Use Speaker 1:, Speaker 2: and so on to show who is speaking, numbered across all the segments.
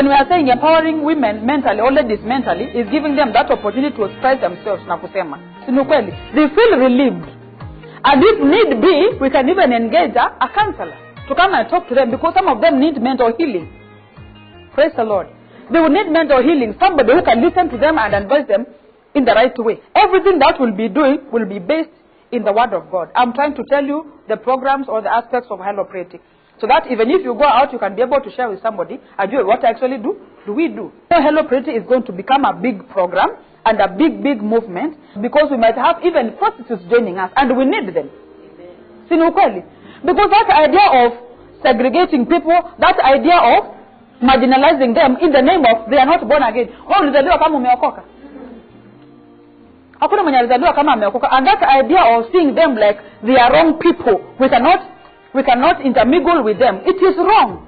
Speaker 1: when we are saying empowering women mentally or ladies mentally, is giving them that opportunity to express themselves na kusema. Sinukweli. They feel relieved. And if need be, we can even engage a counselor to come and talk to them, because some of them need mental healing. Praise the Lord. They will need mental healing. Somebody who can listen to them and advise them in the right way. Everything that we'll be doing will be based in the Word of God. I'm trying to tell you the programs or the aspects of Hello Pretty, so that even if you go out, you can be able to share with somebody, what actually do we do. So Hello Pretty is going to become a big program and a big movement, because we might have even prostitutes joining us, and we need them. Sinukweli. Because that idea of segregating people, that idea of marginalizing them in the name of they are not born again. Ulizaliwa kama umeokoka. Hakuna mwenye alizaliwa kama ameokoka. And that idea of seeing them like they are wrong people, we cannot intermingle with them. It is wrong.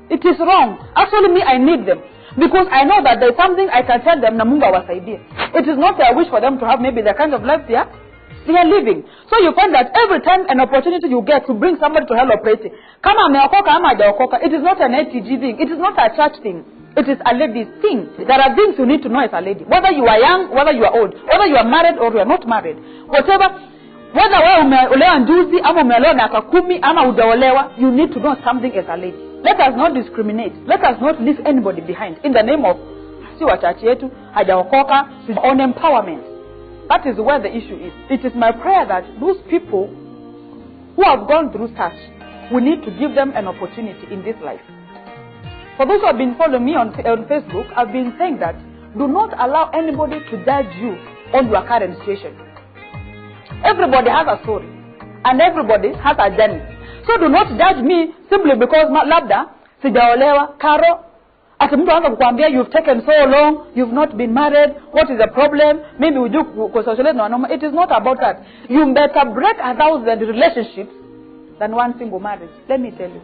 Speaker 1: It is wrong. Actually, me, I need them. Because I know that there is something I can tell them na Mungu awasaidie. It is not their wish for them to have maybe the kind of life they are living. So you find that every time an opportunity you get to bring somebody to Hello Pretty, kama ameokoka ama hajaokoka, it is not an ATG thing. It is not a church thing. It is a lady's thing. There are things you need to know as a lady. Whether you are young, whether you are old, whether you are married or you are not married. Whatever, whether wewe umeolewa njuzi ama umeolewa miaka 10 ama hujaolewa, you need to know something as a lady. Let us not discriminate. Let us not leave anybody behind in the name of si wa church yetu hajaokoka, on empowerment. That is where the issue is. It is my prayer that those people who have gone through such, we need to give them an opportunity in this life. For those who have been following me on Facebook, I've been saying that do not allow anybody to judge you on your current situation. Everybody has a story, and everybody has a journey. So do not judge me simply because labda sijaolewa karo. Ati mtu anaanza kukuambia you've taken so long, you've not been married, what is the problem? Maybe we do socialize no normal. It is not about that. You better break 1,000 relationships than one single marriage. Let me tell you.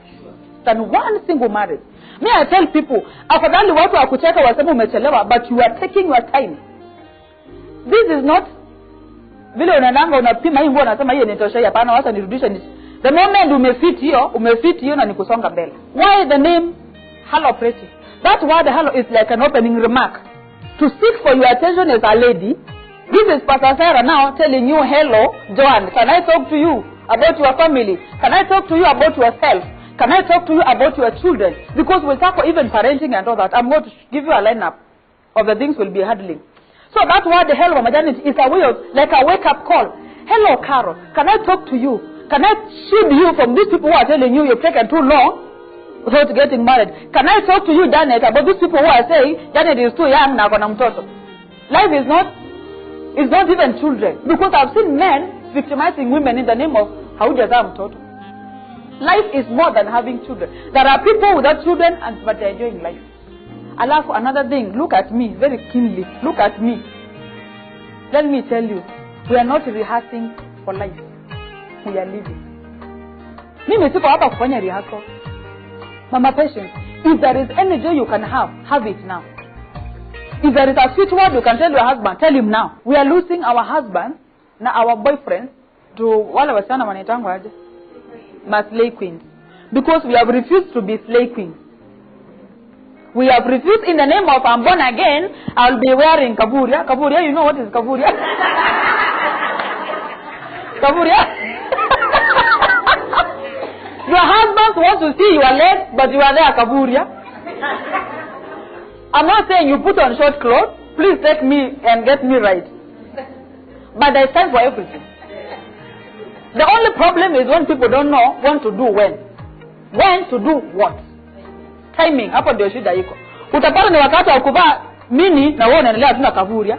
Speaker 1: Than one single marriage. Me, I tell people, afadhali watu wakucheka wasema umechelewa, but you are taking your time. This is not vile unaenda unapima hii nguo unasema hiyo inatosha, hapana, wacha nirudishe ni. The moment umefit hiyo na nikusonga mbele. Why the name Hello Pretty? That word hello is like an opening remark. To seek for your attention as a lady. This is Pastor Sera now telling you, hello, Joan, can I talk to you about your family? Can I talk to you about yourself? Can I talk to you about your children? Because we'll talk for even parenting and all that. I'm going to give you a lineup of the things we'll be handling. So that word, the hello, maternity, is a way of, like a wake-up call. Hello, Carol, can I talk to you? Can I shield you from these people who are telling you you've taken too long without getting married? Can I talk to you, Janet, about these people who are saying Janet is too young now kona mtoto? Life is not even children. Because I've seen men victimizing women in the name of haujaza mtoto. Life is more than having children. There are people without children but they're enjoying life. Alafu, another thing, look at me very keenly. Look at me. Let me tell you, we are not rehearsing for life. We are living. Mimi siko hapa kufanya rehearsal. Mama Patience, if there is any joy you can have it now. If there is a sweet word you can tell your husband, tell him now. We are losing our husbands, na our boyfriends, to wale wasichana wanaitangwa aje? Slay queens. Because we have refused to be slay queens. We have refused in the name of I'm born again, I'll be wearing kaburia. Kaburia, you know what is kaburia? Kaburia? Your husband wants to see your legs, but you are there kaburia. I'm not saying you put on short clothes. Please take me and get me right. But there's time for everything. The only problem is when people don't know what to do when. When to do what. Timing, hapo ndio shida iko. Utapata ni wakati wa kuvaa mini na wewe unaendelea tuna kaburia.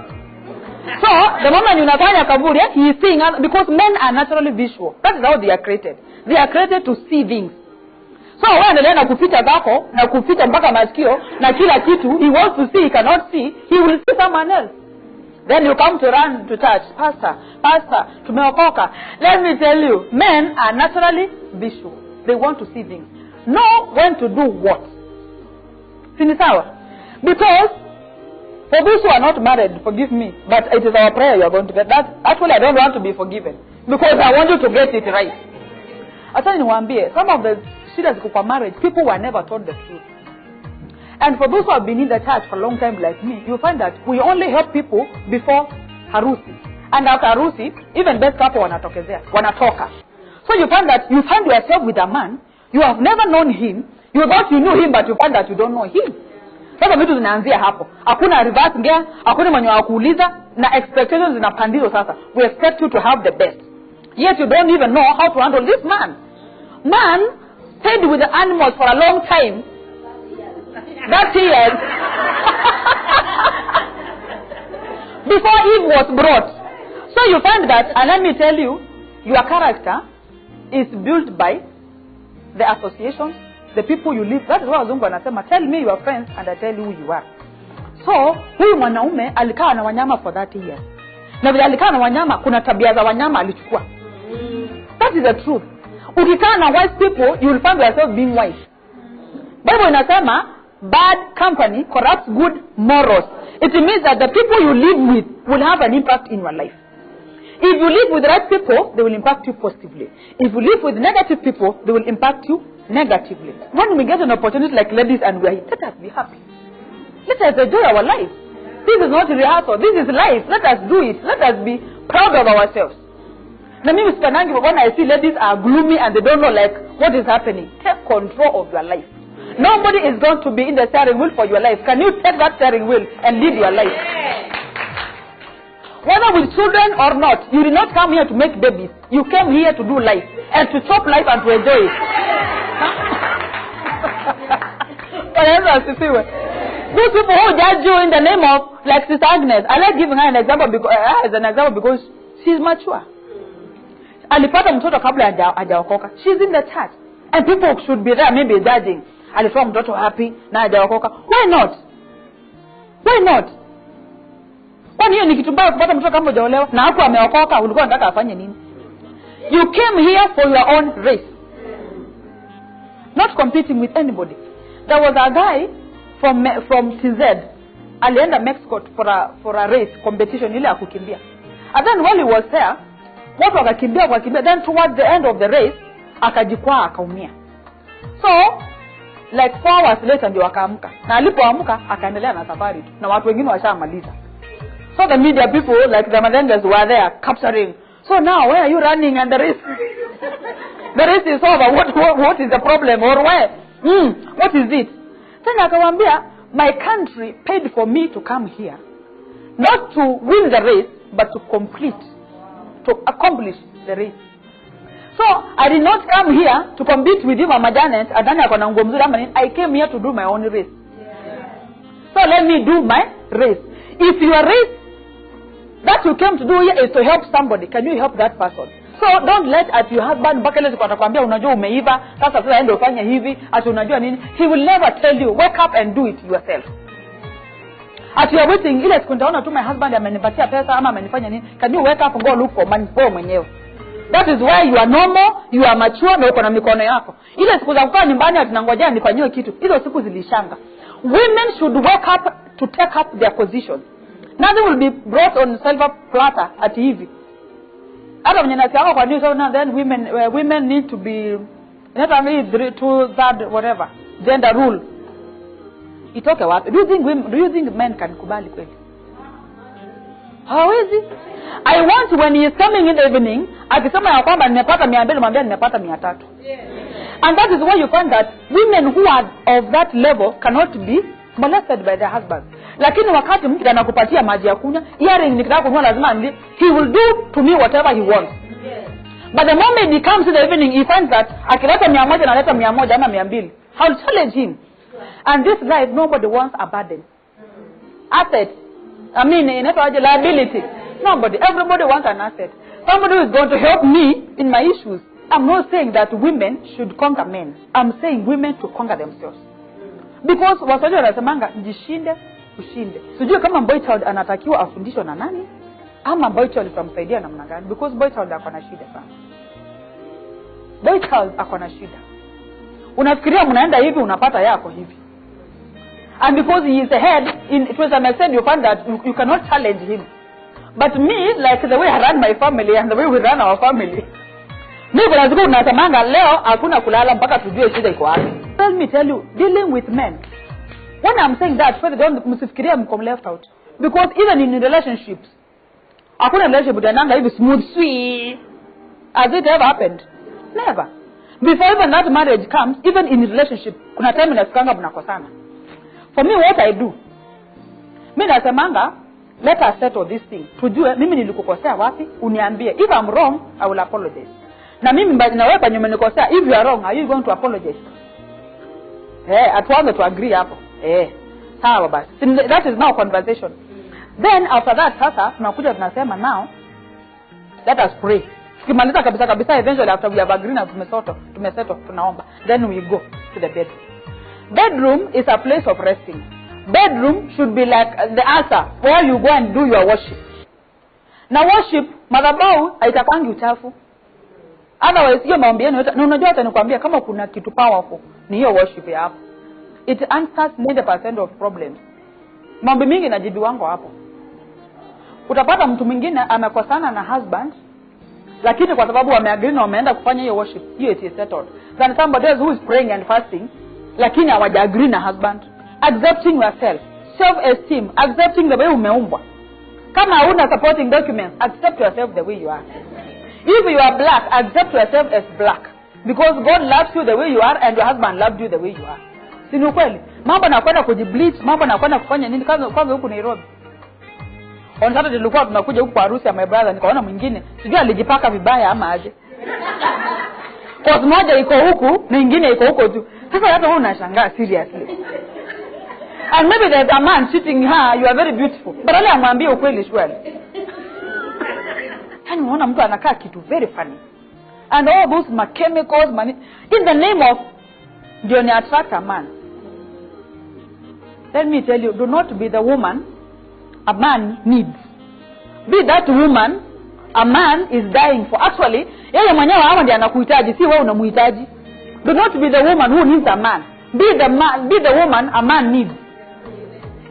Speaker 1: So, the moment unafanya kaburia, he is seeing, because men are naturally visual. That is how they are created. They are created to see things. So, wewe unaendelea na kuficha zako, na kuficha mpaka masikio, na kila kitu, he wants to see, he cannot see, he will see someone else. Then you come to run to church. Pastor, tumeokoka. Let me tell you, men are naturally visual. They want to see things. Know when to do what. Sinisawa. Because, for those who are not married, forgive me, but it is our prayer you are going to get that. Actually, I don't want to be forgiven. Because I want you to get it right. Acha niwaambie, some of the shida ziko kwa marriage, people were never told the truth. And for those who have been in the church for a long time like me, you find that we only help people before harusi. And after harusi, even best couple wanatokezea, wanatoka. So you find that you find yourself with a man, you have never known him, you thought you knew him, but you find that you don't know him. Sasa vitu zinaanzia hapo. Hakuna reverse gear, hakuna mwenye wa kuuliza, na expectations zinapandizwa sasa. We expect you to have the best. Yet you don't even know how to handle this man. Man stayed with the animals for a long time. 30 years. Before Eve was brought. So you find that, and let me tell you, your character is built by the associations, the people you live. That is why wazungu wanasema, tell me your friends and I tell you who you are. So, huyu mwanaume alikaa na wanyama for 30 years. Na vile alikaa na wanyama, kuna tabia za wanyama alichukua. That is the truth. Ukikaa na wise people, you will find yourself being wise. Bible inasema, bad company corrupts good morals. It means that the people you live with will have an impact in your life. If you live with the right people, they will impact you positively. If you live with negative people, they will impact you negatively. When we get an opportunity like ladies and we are here, let us be happy. Let us enjoy our life. This is not rehearsal. This is life. Let us do it. Let us be proud of ourselves. Now, when I see ladies are gloomy and they don't know like what is happening, take control of your life. Nobody is going to be in the steering wheel for your life. Can you take that steering wheel and live your life? Whether with children or not, you did not come here to make babies. You came here to do life and to chop life and to enjoy it. Those people who judge you in the name of, like Sister Agnes, I like giving her an example because she's mature. Alipata mtoto kabla hajaokoka. She's in the church. And people should be there maybe judging. Alitoa mtoto happy na hajaokoka. Why not? Why not? Kwani hiyo ni kitu mbaya kupata mtoto kama hujaolewa na hapo ameokoka, ulikuwa unataka afanye nini? You came here for your own race. Not competing with anybody. There was a guy from TZ. Alienda Mexico for a race competition ile ya kukimbia. And then while he was there, watu wakakimbia, then towards the end of the race akajikwaa akaumia. So like 4 hours later ndio akaamka. Na alipoamka akaendelea na safari tu. Na watu wengine washamaliza. So the media people like the Madengers were there capturing. So now where are you running and the race? The race is over. What is the problem or where? What is it? Then akamwambia, my country paid for me to come here. Not to win the race, but to accomplish the race. So I did not come here to compete with you, Mama Janet, and then I came here to do my own race. So let me do my race. If your race that you came to do here is to help somebody, can you help that person? So don't let at your husband buckle kwa atakwambia unajua umeiva, sasa ende ufanye hivi, ati unajua nini. He will never tell you, wake up and do it yourself. At you are waiting, ile siku nitaona tu my husband amenipatia pesa ama amenifanya nini. Can you wake up and go look for money for mwenyewe? That is why you are normal, you are mature na uko na mikono yako. Ile siku za kukaa nyumbani atinangojea nifanyiwe kitu, hizo siku zilishanga. Women should wake up to take up their position. Nothing will be brought on silver platter at hivi. Hata mwenye nasiako kwa news, now then women need to be, not only 2/3 whatever, gender rule. Itoke wapi? Do you think men can kubali kweli? Hawezi. I want when he is coming in the evening, akisema ya kwamba nimepata 200, mwambie nimepata 300. And that is why you find that women who are of that level cannot be molested by their husbands. Lakini wakati mtu anakupatia maji ya kunywa, earring nikitaka kununua lazima nili, he will do to me whatever he wants. But the moment he comes in the evening, he finds that akileta 100 analeta 100 ama 200. I'll challenge him. And this life, nobody wants a burden. Asset. I mean, inaitwaje, liability. Nobody. Everybody wants an asset. Somebody who is going to help me in my issues. I'm not saying that women should conquer men. I'm saying women to conquer themselves. Because wasoja wanasemanga jishinde ushinde. Sijui kama boy child anatakiwa afundishwe na nani ama boy child tutamsaidia namna gani, because boy child ako na shida sana. Boy child ako na shida. Unafikiria mnaenda hivi unapata yako hivi. And because he is ahead, it was a message you find that you cannot challenge him. But me, like the way I run my family and the way we run our family, mimi kuna siku unatamanga leo hakuna kulala mpaka tujue shida iko wapi. Let me tell you, dealing with men, When I'm saying that, don't msifikiria mko left out. Because even in relationships, hakuna relationship utaendanga hivi smooth sweet. Has it ever happened? Never. Before even that marriage comes, even in relationship, kuna time inafikanga mnakosana. For me, what I do, mimi nasemanga, let us settle this thing. Tujue mimi nilikukosea wapi, uniambie. If I'm wrong, I will apologize. Na mimi na wewe penye umenikosea, if you are wrong, are you going to apologize? Atuanze to agree hapo. Sawa basi. That is now conversation. Then after that sasa tunakuja tunasema now let us pray. Tukimaliza kabisa eventually after we have agreed na tumesettle tunaomba. Then we go to the bedroom. Bedroom is a place of resting. Bedroom should be like the altar where you go and do your worship. Na worship madhabahu haitakangi uchafu. Otherwise hiyo maombi yenu na unajua hata nikwambia kama kuna kitu powerful ni hiyo worship ya hapo. It answers 90% of problems. Maombi mingi najibu wangu hapo. Utapata mtu mwingine amekosana na husband lakini kwa sababu wameagree na wameenda kufanya hiyo worship, hiyo it is settled. Then somebody else who is praying and fasting lakini hawajagree na husband. Accepting yourself, self-esteem, accepting the way umeumbwa. Kama hauna supporting documents, accept yourself the way you are. If you are black, accept yourself as black. Because God loves you the way you are and your husband loved you the way you are. Si ni kweli? Mambo nakwenda kujibleach, mambo nakwenda kufanya nini kwanza huku Nairobi. On Saturday tulikuwa tunakuja huku kwa harusi ya my brother, nikaona mwingine, sijui alijipaka vibaya ama aje. Kwa moja iko huku, na nyingine iko huko tu. Sasa hata wewe unashangaa seriously. And maybe there's a man sitting here, you are very beautiful. But ale amwambie ukweli shwali. Yani unaona mtu anakaa kitu very funny. And all those chemicals, in the name of do you attract a man? Let me tell you, do not be the woman a man needs. Be that woman a man is dying for. Actually, yeye mwenyewe hapo ndiye anakuhitaji, si wewe unamhitaji. Do not be the woman who needs a man. Be the woman a man needs.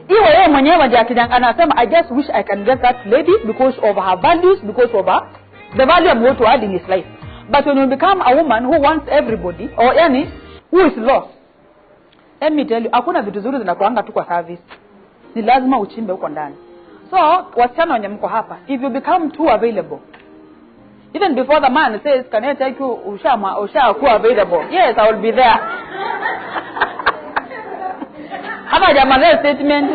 Speaker 1: Iwe yeye mwenyewe ndiye anasema I just wish I can get that lady because of her values, because of her the value I'm going to add in his life. But when you become a woman who wants everybody or any who is lost, let me tell you, hakuna vitu zuri zinakuanga tu kwa service. Ni lazima uchimbe huko ndani. So, wasichana wenye mko hapa, if you become too available, even before the man says, can I take you usha kuwa available? Yes, I will be there. Hapa jamani statement,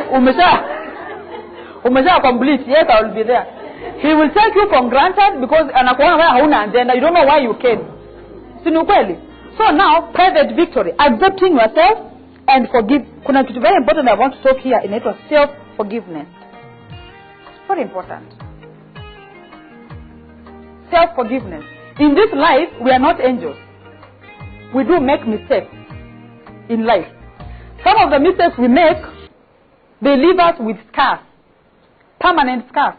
Speaker 1: umesha complete, yes, I will be there. He will take you for granted because anakuona wewe hauna agenda, you don't know why you came. Si ni kweli? So now, private victory, accepting yourself and forgive. Kuna kitu very important I want to talk here, inaitwa self-forgiveness. Very important. Self-forgiveness. In this life, we are not angels. We do make mistakes in life. Some of the mistakes we make, they leave us with scars, permanent scars,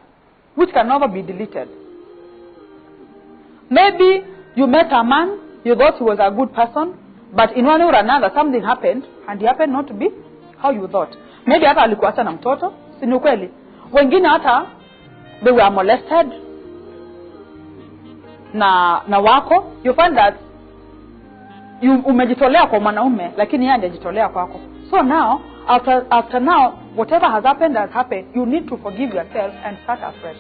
Speaker 1: which can never be deleted. Maybe you met a man, you thought he was a good person, but in one way or another, something happened, and he happened not to be how you thought. Maybe hata alikuacha na mtoto, si ni kweli. Wengine hata, they were molested, na wako. You find that, umejitolea kwa mwanaume, lakini yeye hajajitolea kwako. So now, after now, whatever has happened, you need to forgive yourself and start afresh.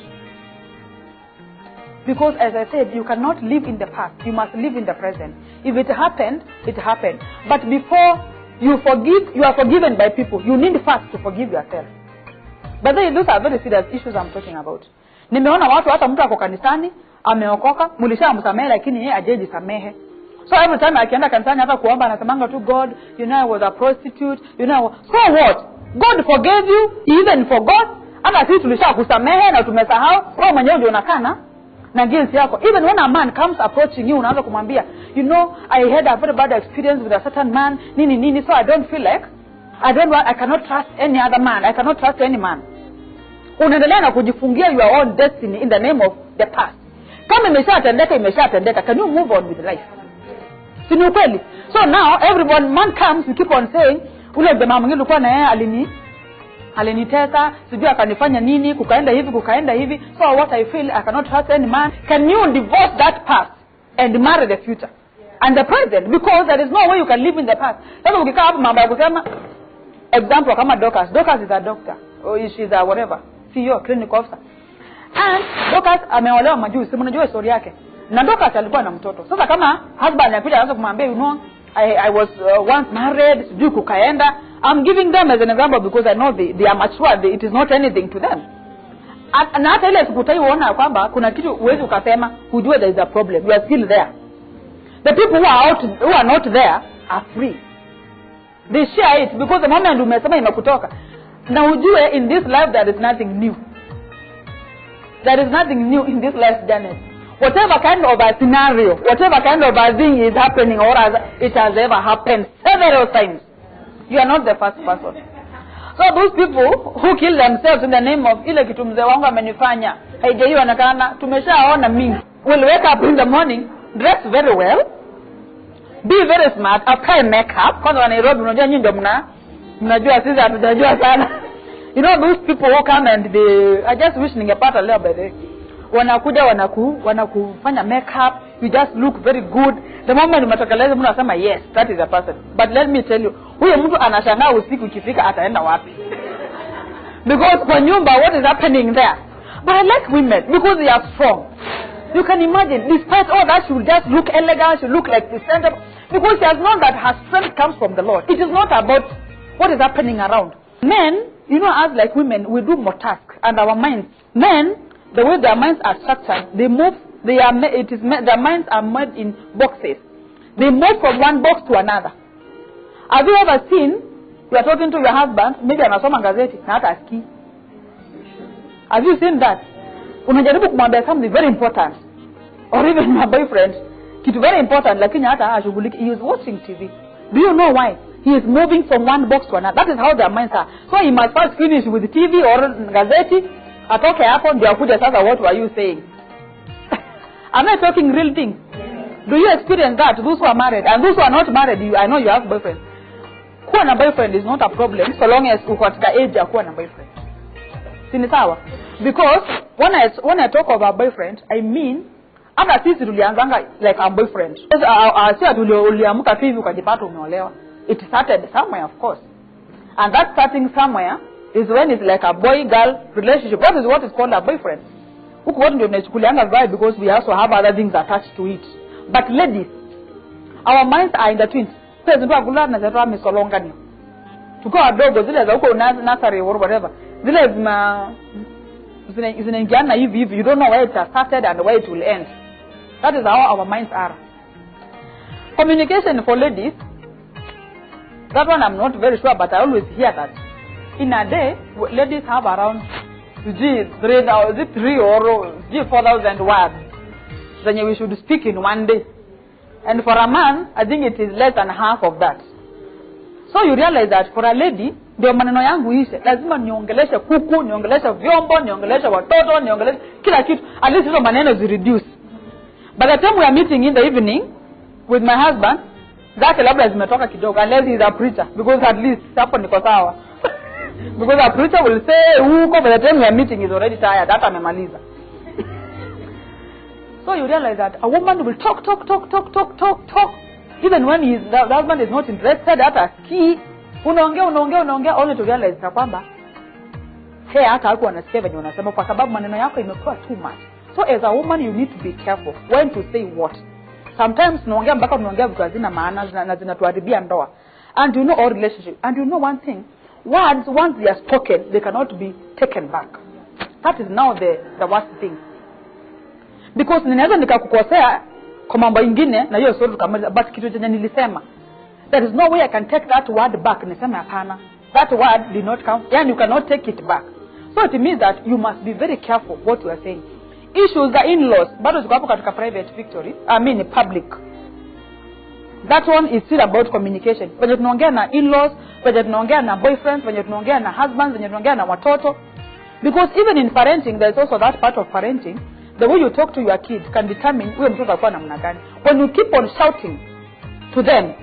Speaker 1: Because as I said, you cannot live in the past. You must live in the present. If it happened, it happened. But before you forgive, you are forgiven by people. You need first to forgive yourself. But then those are very serious issues I'm talking about. Nimeona watu hata mtu ako kanisani, ameokoka, mlishamsamehe lakini yeye hajajisamehe. So every time akienda kanisani hata kuomba anasemanga tu God, you know I was a prostitute, you know. So what? God forgave you, he even forgot. Hata sisi tulishakusamehe na tumesahau. Wewe mwenyewe ndio unakana na guilt yako. Even when a man comes approaching you, unaanza kumwambia, you know, I had a very bad experience with a certain man, nini, so I don't feel like, I cannot trust any other man. I cannot trust any man. Unaendelea na kujifungia your own destiny in the name of the past. Kama imeshatendeka, can you move on with life? Si ni kweli? So now, everyone, man comes, you keep on saying, ule jamaa mwingine ulikuwa na yeye alinitesa, sijui akanifanya nini, kukaenda hivi. So what I feel, I cannot trust any man. Can you divorce that past and marry the future? And the present, because there is no way you can live in the past. Sasa ukikaa hapo mambo ya kusema, example kama Dorcas is a doctor or she's a whatever CEO clinical officer, and Dorcas ameolewa majuzi, mnajua story yake, na Dorcas alikuwa na mtoto. Sasa kama husband anakuja anaanza kumwambia, you know, I was once married, sijui kukaenda, I'm giving them as an example because I know they are mature, it is not anything to them. Na hata ile sikutai uona kwamba kuna kitu uwezi ukasema hujue there is a problem, you are still there. The people who are not there are free. They share it because the moment umesema inakutoka. Na ujue in this life there is nothing new. There is nothing new in this life journey. Whatever kind of a scenario, whatever kind of a thing is happening or as it has ever happened several times, you are not the first person. So those people who kill themselves in the name of ile kitu mzee wangu amenifanya haijaionekana, tumeshaona mingi, will wake up in the morning, dress very well, be very smart, apply makeup. Kwanza wa Nairobi unajua nyinyi ndio mnajua, sisi hatujajua sana. You know those people who come and I just wish ningepata leo by the way. Wanakuja wanakufanya makeup, you just look very good. The moment umetokeleza mtu anasema yes, that is a person. But let me tell you, huyo mtu anashangaa usiku ukifika ataenda wapi? Because kwa nyumba what is happening there? But I like women because they are strong. You can imagine, despite all that, she will just look elegant, she will look like presentable, because she has known that her strength comes from the Lord. It is not about what is happening around. Men, you know, as like women, we do more tasks, and our minds. Men, the way their minds are structured, they move. Their minds are made in boxes. They move from one box to another. Have you ever seen? You are talking to your husband, maybe anasoma gazeti na hata asikii. Have you seen that? Unajaribu kumwambia something very important, or even my boyfriend, kitu very important, lakini hata hashughuliki. He is watching TV. Do you know why? He is moving from one box to another. That is how their minds are. So he must first finish with TV or gazeti, atoke hapo ndio akuje sasa, what were you saying? Am I talking real things? Do you experience that? Those who are married and those who are not married, I know you have boyfriend. Kuwa na boyfriend is not a problem so long as uko katika age ya kuwa na boyfriend. Sini sawa? Because when I talk about boyfriend, I mean hata sisi tulianzanga like a boyfriend. Sisi tuliamka hivi ukajipata umeolewa. It started somewhere, of course. And that starting somewhere is when it's like a boy-girl relationship. That is what is called a boyfriend. Huko wote ndio tunachukulianga vibe because we also have other things attached to it. But ladies, our minds are in the twins. Sasa ndio agula na zatoa misolonga ni. Tuko wadogo zile za huko nursery or whatever. Zile zinaingiana hivi, you don't know where it has started and where it will end. That is how our minds are. Communication for ladies, that one I'm not very sure, but I always hear that in a day ladies have around 3 or 4,000 words that we should speak in one day. And for a man, I think it is less than half of that. So you realize that for a lady, ndio maneno yangu ishe, lazima niongeleshe kuku, niongeleshe vyombo, niongeleshe watoto, niongeleshe kila kitu. At least hizo maneno reduce. By the time we are meeting in the evening with my husband, zake labda zimetoka kidogo, unless he is a preacher, because at least hapo niko sawa. Because a preacher will say huko, by the time we are meeting is already tired, hata amemaliza. So you realize that a woman will talk. Even when the husband is not interested, hata key, unaongea only to realize kwamba hata hapo anasikia venye unasema kwa sababu maneno yako imekuwa too much. So as a woman you need to be careful when to say what. Sometimes tunaongea mpaka tunaongea vitu hazina maana na zinatuharibia ndoa. And you know our relationship. And you know one thing, words once they are spoken, they cannot be taken back. That is now the worst thing. Because ninaweza nikakukosea kwa mambo mengine na hiyo sio tukamaliza, but kitu chenye nilisema, there is no way I can take that word back. Nisema hapana, that word did not come, and you cannot take it back. So it means that you must be very careful what you are saying. Issues the in-laws, bado ziko hapo katika private victory, public. That one is still about communication. When tunaongea na in-laws, when tunaongea na boyfriends, when tunaongea na husbands, when tunaongea na watoto. Because even in parenting, there is also that part of parenting. The way you talk to your kids can determine huyo mtoto atakuwa namna gani. When you keep on shouting to them,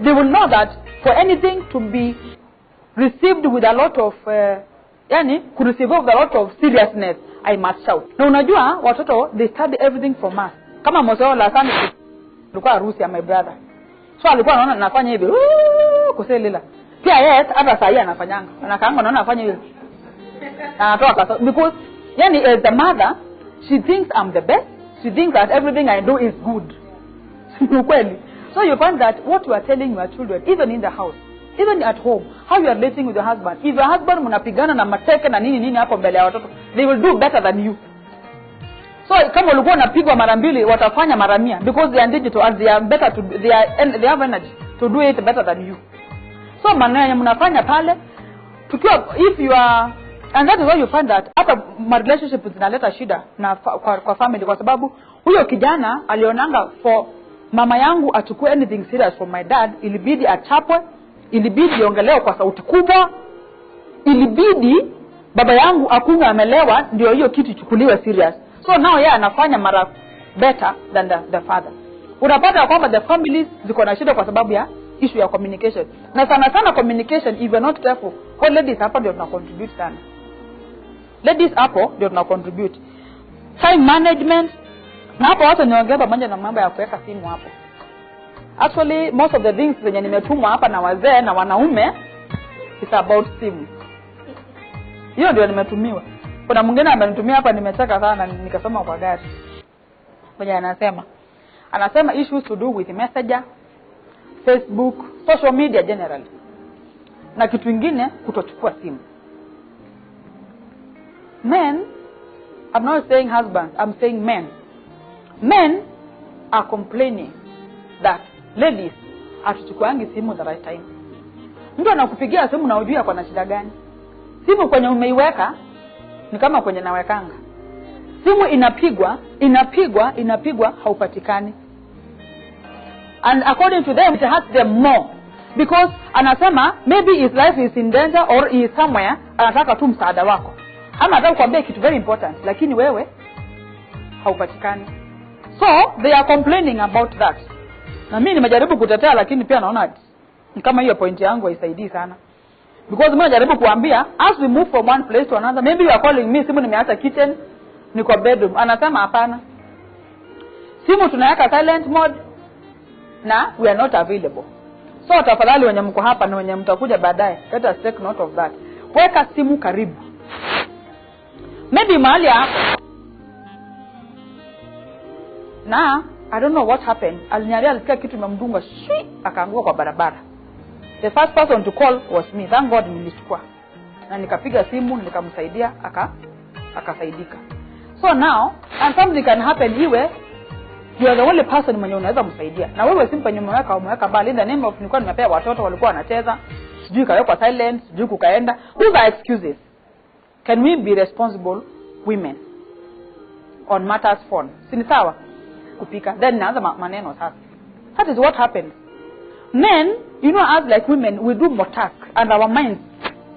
Speaker 1: they will know that for anything to be received with a lot of receive with a lot of seriousness, I must shout. Na unajua watoto they study everything from us. Kama mzee la sana alikuwa harusi ya my brother. So alikuwa anaona nafanya hivi kuselela. pia yeye hata saa hii anafanyanga. Anakaanga naona afanye hivyo. Anatoka because yani as the mother, she thinks I'm the best. She thinks that everything I do is good. Ukweli. So you find that what you are telling your children, even in the house, even at home, how you are relating with your husband. If your husband mnapigana na mateke na nini hapo mbele ya watoto, they will do better than you. So kama ulikuwa unapigwa mara mbili, watafanya mara 100 because they are digital and they are better to they have energy to do it better than you. So maneno mnafanya pale tukiwa if you are, and that is why you find that hata relationship zinaleta shida na kwa family, kwa sababu huyo kijana alionanga for mama yangu achukue anything serious from my dad, ilibidi achapwe, ilibidi iongelewe kwa sauti kubwa, ilibidi baba yangu akunga amelewa ndio hiyo kitu chukuliwe serious. So now yeye anafanya mara better than the father. Unapata kwamba the families ziko na shida kwa sababu ya issue ya communication. Na sana communication, if you're not careful, what ladies hapo ndio tuna contribute sana. Ladies hapo ndio tuna contribute. Time management. Na hapo watu niongea pamoja na mambo ya kuweka simu hapo. Actually most of the things zenye nimetumwa hapa na wazee na wanaume is about simu. Hiyo ndio nimetumiwa. Kuna mwingine amenitumia hapa, nimecheka sana, nikasoma kwa gari. Mwenye anasema issues to do with Messenger, Facebook, social media generally. Na kitu kingine kutochukua simu. Men, I'm not saying husbands, I'm saying men. Men are complaining that ladies hatuchukuangi simu the right time. Mtu anakupigia simu na ujui kwa shida gani. Simu kwenye umeiweka ni kama kwenye nawekanga. Simu inapigwa haupatikani. And according to them it hurts them more because anasema maybe his life is in danger or he is somewhere, anataka tu msaada wako. Ama anataka kuambia kitu very important lakini wewe haupatikani. So they are complaining about that. Na mimi nimejaribu kutetea lakini pia naona ni kama hiyo point yangu haisaidii sana. Because mimi najaribu kuambia as we move from one place to another, maybe you are calling me, simu nimeacha kitchen, niko bedroom. Anasema hapana. Simu tunaweka silent mode na we are not available. So tafadhali wenye mko hapa na wenye mtakuja baadaye, let us take note of that. Weka simu karibu. Maybe mahali hapo. Na I don't know what happened. Aliniambia alisikia kitu imemdunga, akaanguka kwa barabara. The first person to call was me. Thank God nilichukua. Na nikapiga simu, nikamsaidia, akasaidika. So now, and something can happen iwe, you are the only person mwenye unaweza msaidia. Na wewe simpa umeweka bali in the name of nilikuwa nimepea watoto walikuwa wanacheza, sijui kawekwa silent, sijui kukaenda. Those are excuses. Can we be responsible women on matters phone? Si ni sawa? Kupika. Then naanza maneno sasa. That is what happens. Men, you know, as like women, we do more tasks and our minds.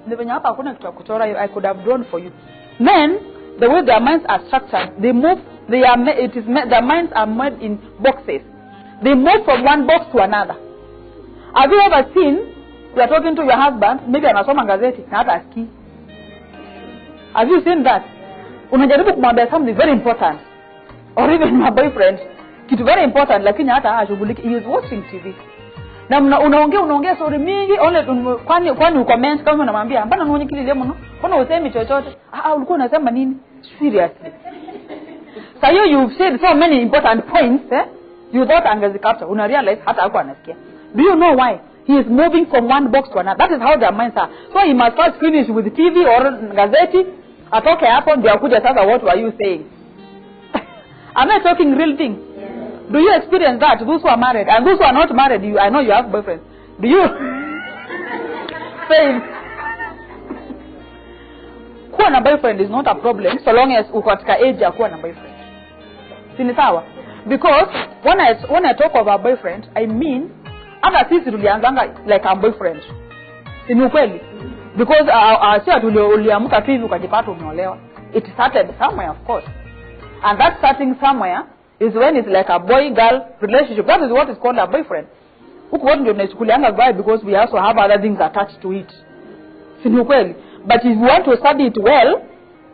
Speaker 1: I could have drawn for you. Men, the way their minds are structured, they move. Their minds are made in boxes. They move from one box to another. Have you ever seen? You are talking to your husband, maybe anasoma gazeti, na hata asikii. Have you seen that? Unajaribu kumwambia something very important, or even my boyfriend, kitu very important, lakini hata hashughuliki. He is watching TV. Na unaongea story mingi, kwani ucomment kama unamwambia, mbona unaona kile leo mno? Mbona usemi chochote? Ulikuwa unasema nini? Seriously. So you've said so many important points, you thought angezikapta. Una realize hata hakuwa anasikia. Do you know why? He is moving from one box to another. That is how their minds are. So he must first finish with TV or gazeti. Atoke hapo ndio akuja sasa, what were you saying? Am I talking real thing? Do you experience that? Those who are married and those who are not married, I know you have boyfriends. Do you? Same. Kuwa na boyfriend is not a problem so long as uko katika age ya kuwa na boyfriend. Sini sawa? Because when I talk of a boyfriend, I mean hata sisi tulianzanga like a boyfriend. Sini ukweli? Because sio tuliamka tu hivi ukajipata umeolewa. It started somewhere, of course. And that starting somewhere is when it's like a boy-girl relationship. That is what is called a boyfriend. Huko wote ndio tunachukulianga guy because we also have other things attached to it. Sini ukweli? But if you want to study it well,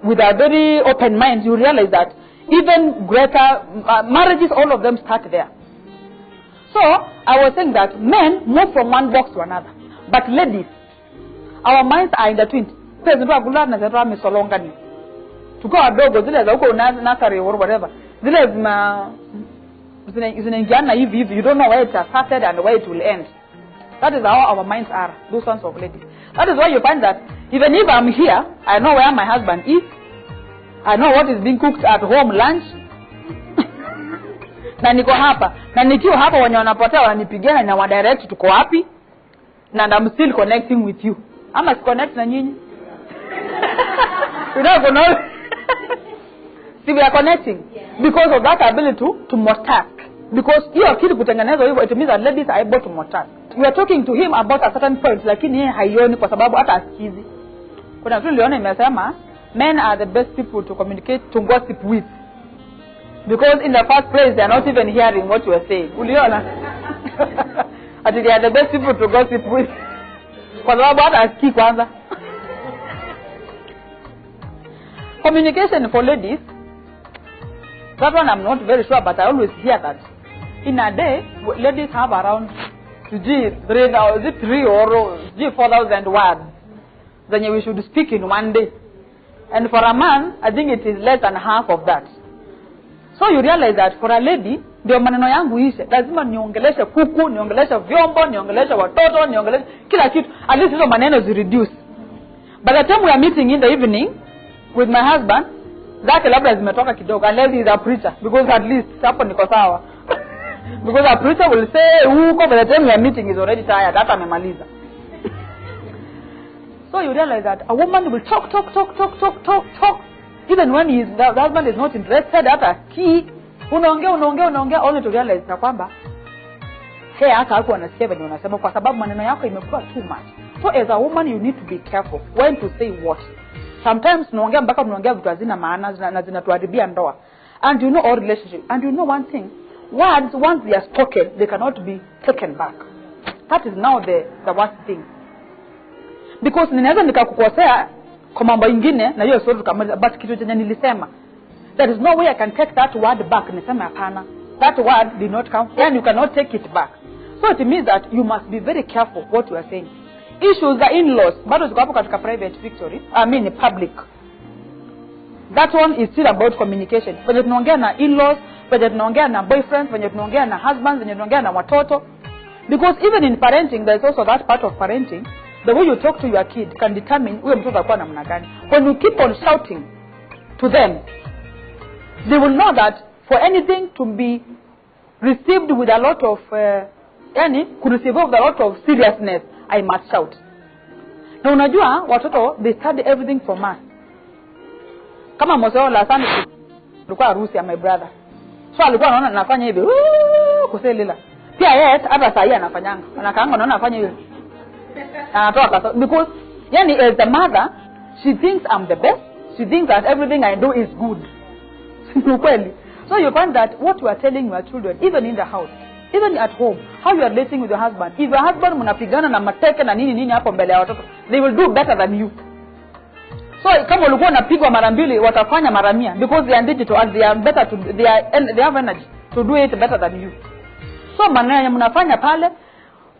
Speaker 1: with a very open mind, you realize that even greater marriages, all of them start there. So, I was saying that men move from one box to another. But ladies, Our minds are intertwined. Pesa ndio akula na zetu amesolonga ni. Tuko wadogo zile za huko nursery or whatever. Zile zinaingiana hivi, you don't know where it has started and where it will end. That is how our minds are, those ones of ladies. That is why you find that even if I'm here, I know where my husband is. I know what is being cooked at home, lunch. Na niko hapa. Na nikiwa hapa wenye wanapotea wananipigia na wa direct tuko wapi? And I'm still connecting with you. I must connect na nyinyi. We don't know. See, we are connecting because of that ability to multitask. Because hiyo kitu kutengenezwa hivyo, it means that ladies are able to multitask. We are talking to him about a certain point, lakini yeye haioni kwa sababu hata asikizi. Kuna mtu niliona imesema men are the best people to communicate, to gossip with. Because in the first place they are not even hearing what you are saying. Uliona? Ati they are the best people to gossip with. Kwa sababu hata asikii kwanza. Communication for ladies, that one I'm not very sure, but I always hear that in a day ladies have around 3 or 4,000 words that we should speak in one day. And for a man, I think it is less than half of that. So you realize that for a lady, ndio maneno yangu ishe, lazima niongeleshe kuku, niongeleshe vyombo, niongeleshe watoto, niongeleshe kila kitu. At least hizo maneno zi reduce. By the time we are meeting in the evening with my husband, zake labda zimetoka kidogo, unless he is a preacher, because at least hapo niko sawa. Because a preacher will say huko, by the time we are meeting is already tired, hata amemaliza. So you realize that a woman will talk. Even when the husband is not interested, hata key, unaongea, only to realize na kwamba hey, hata hapo anasikia venye unasema kwa sababu maneno yako imekuwa too much. So as a woman you need to be careful when to say what. Sometimes tunaongea mpaka tunaongea vitu hazina maana na zinatuharibia ndoa. And you know all relationship. And you know one thing, words once they are spoken, they cannot be taken back. That is now the worst thing. Because ninaweza nikakukosea kwa mambo ingine na hiyo sio tukamaliza, but kitu chenye nilisema, there is no way I can take that word back. Niseme hapana, that word did not come and you cannot take it back. So it means that you must be very careful what you are saying. Issues the in-laws, bado ziko hapo katika private victory, public. That one is still about communication. When tunaongea na in-laws, when tunaongea na boyfriends, when tunaongea na husbands, when tunaongea na watoto. Because even in parenting, there is also that part of parenting. The way you talk to your kid can determine huyo mtoto atakuwa namna gani. When you keep on shouting to them, they will know that for anything to be received with a lot of could receive with a lot of seriousness, I must shout. Na unajua watoto they study everything from us. Kama moseo la sana tulikuwa harusi ya my brother. So alikuwa anaona nafanya hivi kuselila. Pia yeye hata saa hii anafanyanga. Anakaanga anaona anafanya hivi. Anatoka because as the mother she thinks I'm the best. She thinks that everything I do is good. So you find that what you are telling your children, even in the house, even at home, how you are relating with your husband. If your husband mnapigana na mateke na nini hapo mbele ya watoto, they will do better than you. So kama ulikuwa unapigwa mara mbili, watafanya mara 100 because they are digital and they are better to they have energy to do it better than you. So maneno mnafanya pale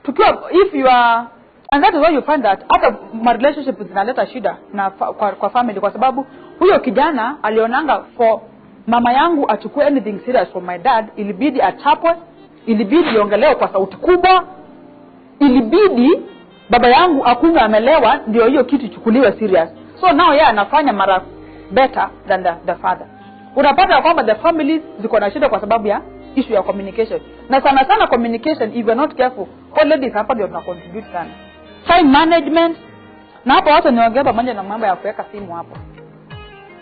Speaker 1: tukiwa if you are, and that is why you find that hata relationship zinaleta shida na kwa family kwa sababu huyo kijana alionanga for mama yangu achukue anything serious from my dad, ilibidi achapwe, ilibidi iongelewe kwa sauti kubwa, ilibidi baba yangu akunywe amelewa ndio hiyo kitu chukuliwe serious. So now yeye anafanya mara better than the father. Unapata kwamba the families ziko na shida kwa sababu ya issue ya communication. Na sana communication, if you are not careful, all ladies hapa ndio tuna contribute sana. Time management, na hapo watu niongea pamoja na mambo ya kuweka simu hapo.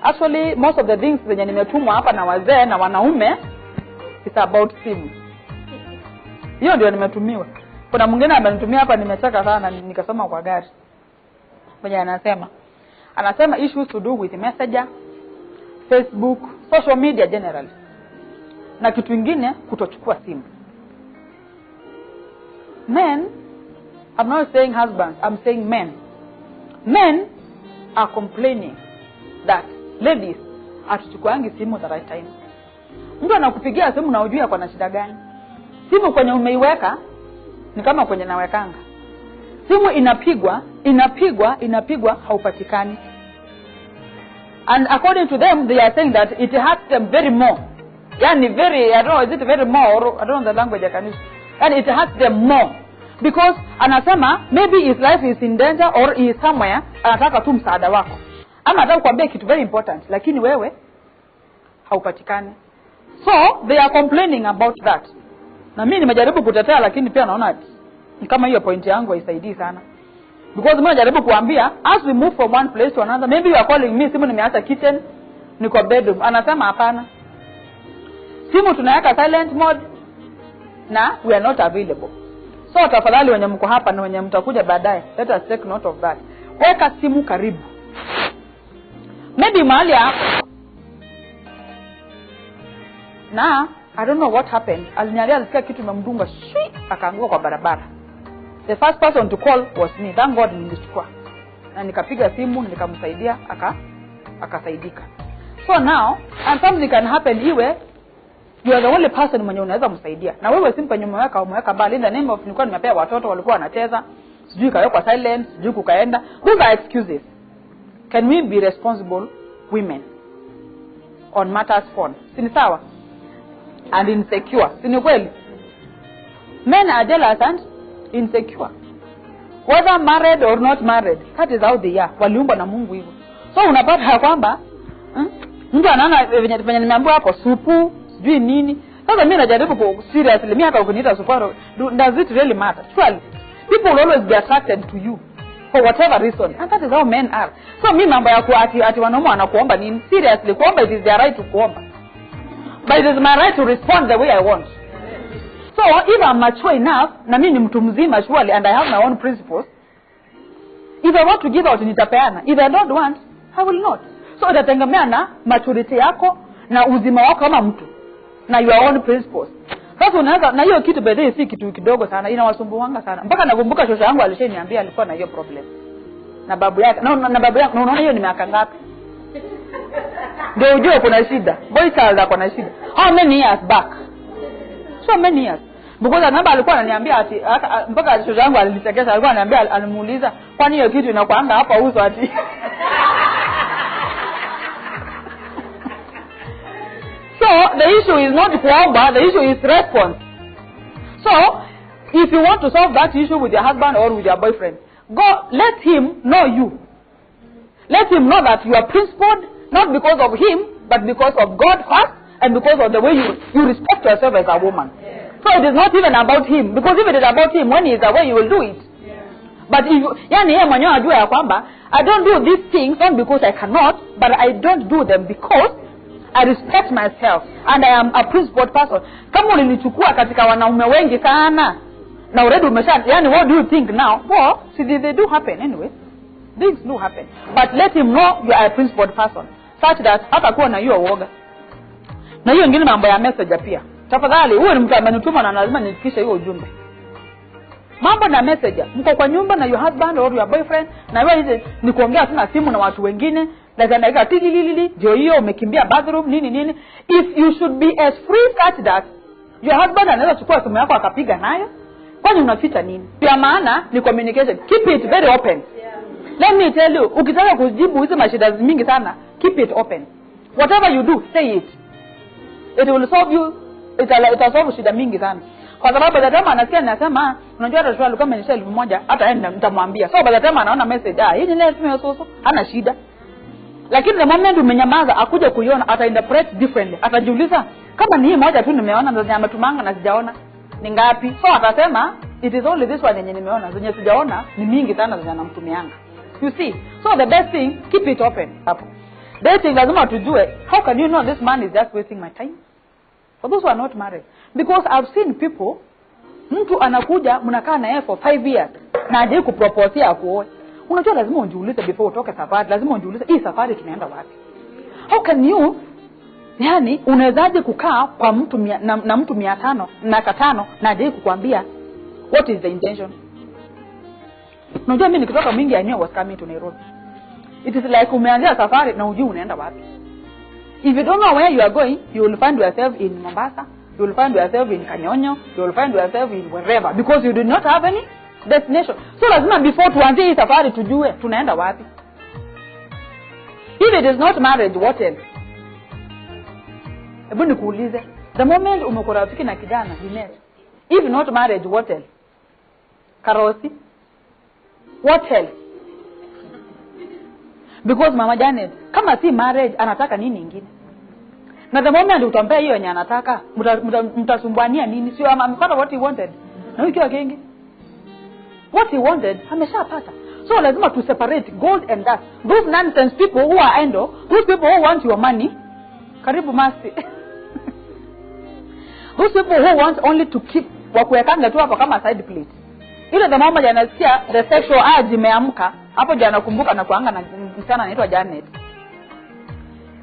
Speaker 1: Actually most of the things zenye nimetumwa hapa na wazee na wanaume it's about simu. Hiyo ndio nimetumiwa. Kuna mwingine amenitumia hapa nimecheka sana nikasoma kwa gari. Mwenye anasema issues to do with Messenger, Facebook, social media generally. Na kitu kingine kutochukua simu. Men, I'm not saying husbands, I'm saying men. Men are complaining that ladies atuchukuangi simu the right time. Mtu anakupigia simu na hujui ako na shida gani. Simu kwenye umeiweka ni kama kwenye nawekanga. simu inapigwa haupatikani. And according to them, they are saying that it hurts them very more. Yani very, I don't know, is it very more, or I don't know the language I can use. And it hurts them more. Because anasema, maybe his life is in danger or he is somewhere, anataka tu msaada wako. Ama anataka kuambia kitu very important, lakini wewe haupatikani. So, they are complaining about that. Na mimi nimejaribu kutetea, lakini pia naona kama hiyo point yangu haisaidii sana. Because mimi najaribu kuambia, as we move from one place to another, maybe you are calling me, simu nimeacha kitchen, niko bedroom. Anasema hapana. Simu tunaweka silent mode na we are not available. So tafadhali wenye mko hapa na wenye mtakuja baadaye, let us take note of that. Weka simu karibu. Maybe mahali hapo. Na I don't know what happened. Aliniambia alisikia kitu imemdunga, akaanguka kwa barabara. The first person to call was me. Thank God nilichukua. Na nikapiga simu, nikamsaidia, akasaidika. So now, and something can happen iwe you are the only person mwenye unaweza msaidia. Na wewe simpa nyuma umeweka bali in the name of nilikuwa nimepea watoto walikuwa wanacheza, sijui kawekwa silent, sijui kukaenda. Those are excuses. Can we be responsible women on matters phone? Sini sawa? And insecure. Sini kweli? Men are jealous and insecure. Whether married or not married, that is how they are. Waliumbwa na Mungu hivyo. So unapata kwamba mtu anaona venye nimeambiwa hapo supu, sijui nini. Sasa mimi najaribu ku seriously, mimi hata ukiniita supu, does it really matter? Surely people will always be attracted to you for whatever reason. And that is how men are. So mimi mambo ya ati wanaume wanakuomba nini? Seriously, kuomba it is their right to kuomba. But it is my right to respond the way I want. So if I'm mature enough, na mimi ni mtu mzima surely, and I have my own principles, if I want to give out nitapeana. If I don't want, I will not. So itategemea na maturity yako na uzima wako kama mtu na your own principles. Sasa unaweza na hiyo kitu bedhe si kitu kidogo sana, inawasumbuanga sana. Mpaka nakumbuka shosha yangu alishaniambia alikuwa na hiyo problem. Na babu yake, na babu yake, unaona hiyo ni miaka ngapi? Ndio ujue kuna shida. Boy child ako na shida. How many years back? So many years. Because namba alikuwa ananiambia ati mpaka shosha yangu alinichekesha, alikuwa ananiambia alimuuliza kwani hiyo kitu inakuanga hapa uso ati. So the issue is not kuomba, the issue is response. So if you want to solve that issue with your husband or with your boyfriend, go let him know you. Let him know that you are principled, not because of him, but because of God first, and because of the way you respect yourself as a woman. Yeah. So it is not even about him, because if it is about him, when he is away, you will do it. Yeah. But if yani yeye mwenyewe ajue ya kwamba I don't do these things not because I cannot, but I don't do them because I respect myself and I am a principled person. Kama ulinichukua katika wanaume wengi sana na already umesha, yani what do you think now? Well, see they do happen anyway. Things do happen. But let him know you are a principled person such that hata kuwa na hiyo uoga. Na hiyo ingine mambo ya message pia. Tafadhali uwe ni mtu amenituma na lazima nifikishe hiyo ujumbe. Mambo na message. Mko kwa nyumba na your husband or your boyfriend na wewe ni kuongea tu na simu na watu wengine. Like tililili ndio hiyo umekimbia bathroom nini. If you should be as free such that your husband anaweza chukua simu yako akapiga nayo, kwani unaficha nini? Kwa maana ni communication. Keep it very open. Yeah. Let me tell you, ukitaka kujibu hizo mashida mingi sana, keep it open. Whatever you do, say it. It will solve you. Itasolve shida mingi sana. Kwa sababu by the time anasikia nasema, unajua hata swali kama ni 1,000 hata yeye nitamwambia. So by the time anaona message, hii ni leo tumesoso, hana shida. Lakini the moment umenyamaza akuja kuiona ata interpret differently. Atajiuliza kama ni hii moja tu nimeona na zenye ametumanga na sijaona ni ngapi? So atasema it is only this one yenye nimeona, zenye sijaona ni mingi sana zenye anamtumianga. You see? So the best thing, keep it open hapo. The thing lazima tujue, how can you know this man is just wasting my time? For those who are not married. Because I've seen people, mtu anakuja mnakaa na yeye for 5 years na aje kupropose akuoe. Unajua lazima ujiulize before utoke safari, lazima ujiulize hii safari tunaenda wapi? How can you yani unawezaje kukaa kwa mtu na mtu 500 na 5 na aje kukuambia what is the intention? Unajua mimi nikitoka mingi I was coming to Nairobi. It is like umeanza safari na hujui unaenda wapi. If you don't know where you are going, you will find yourself in Mombasa, you will find yourself in Kanyonyo, you will find yourself in wherever because you do not have any destination. So lazima before tuanze hii safari tujue tunaenda wapi. If it is not marriage, what else? Hebu nikuulize, the moment umekuwa rafiki na kijana Dinesh, if not marriage, what else? Karosi? What else? Because Mama Janet, kama si marriage, anataka nini ingine? Na the moment utampea hiyo yenye anataka, mtasumbuania nini? Sio amepata what he wanted. Na ukiwa gengi, what he wanted, ameshapata. So lazima to separate gold and dust. Those nonsense people who are idle, those people who want your money, karibu masti. Those people who want only to keep wakuwekanga tu hapo kama side plate. Ile the mama janasikia the sexual urge imeamka, hapo jana kumbuka na kuanga na msichana anaitwa Janet.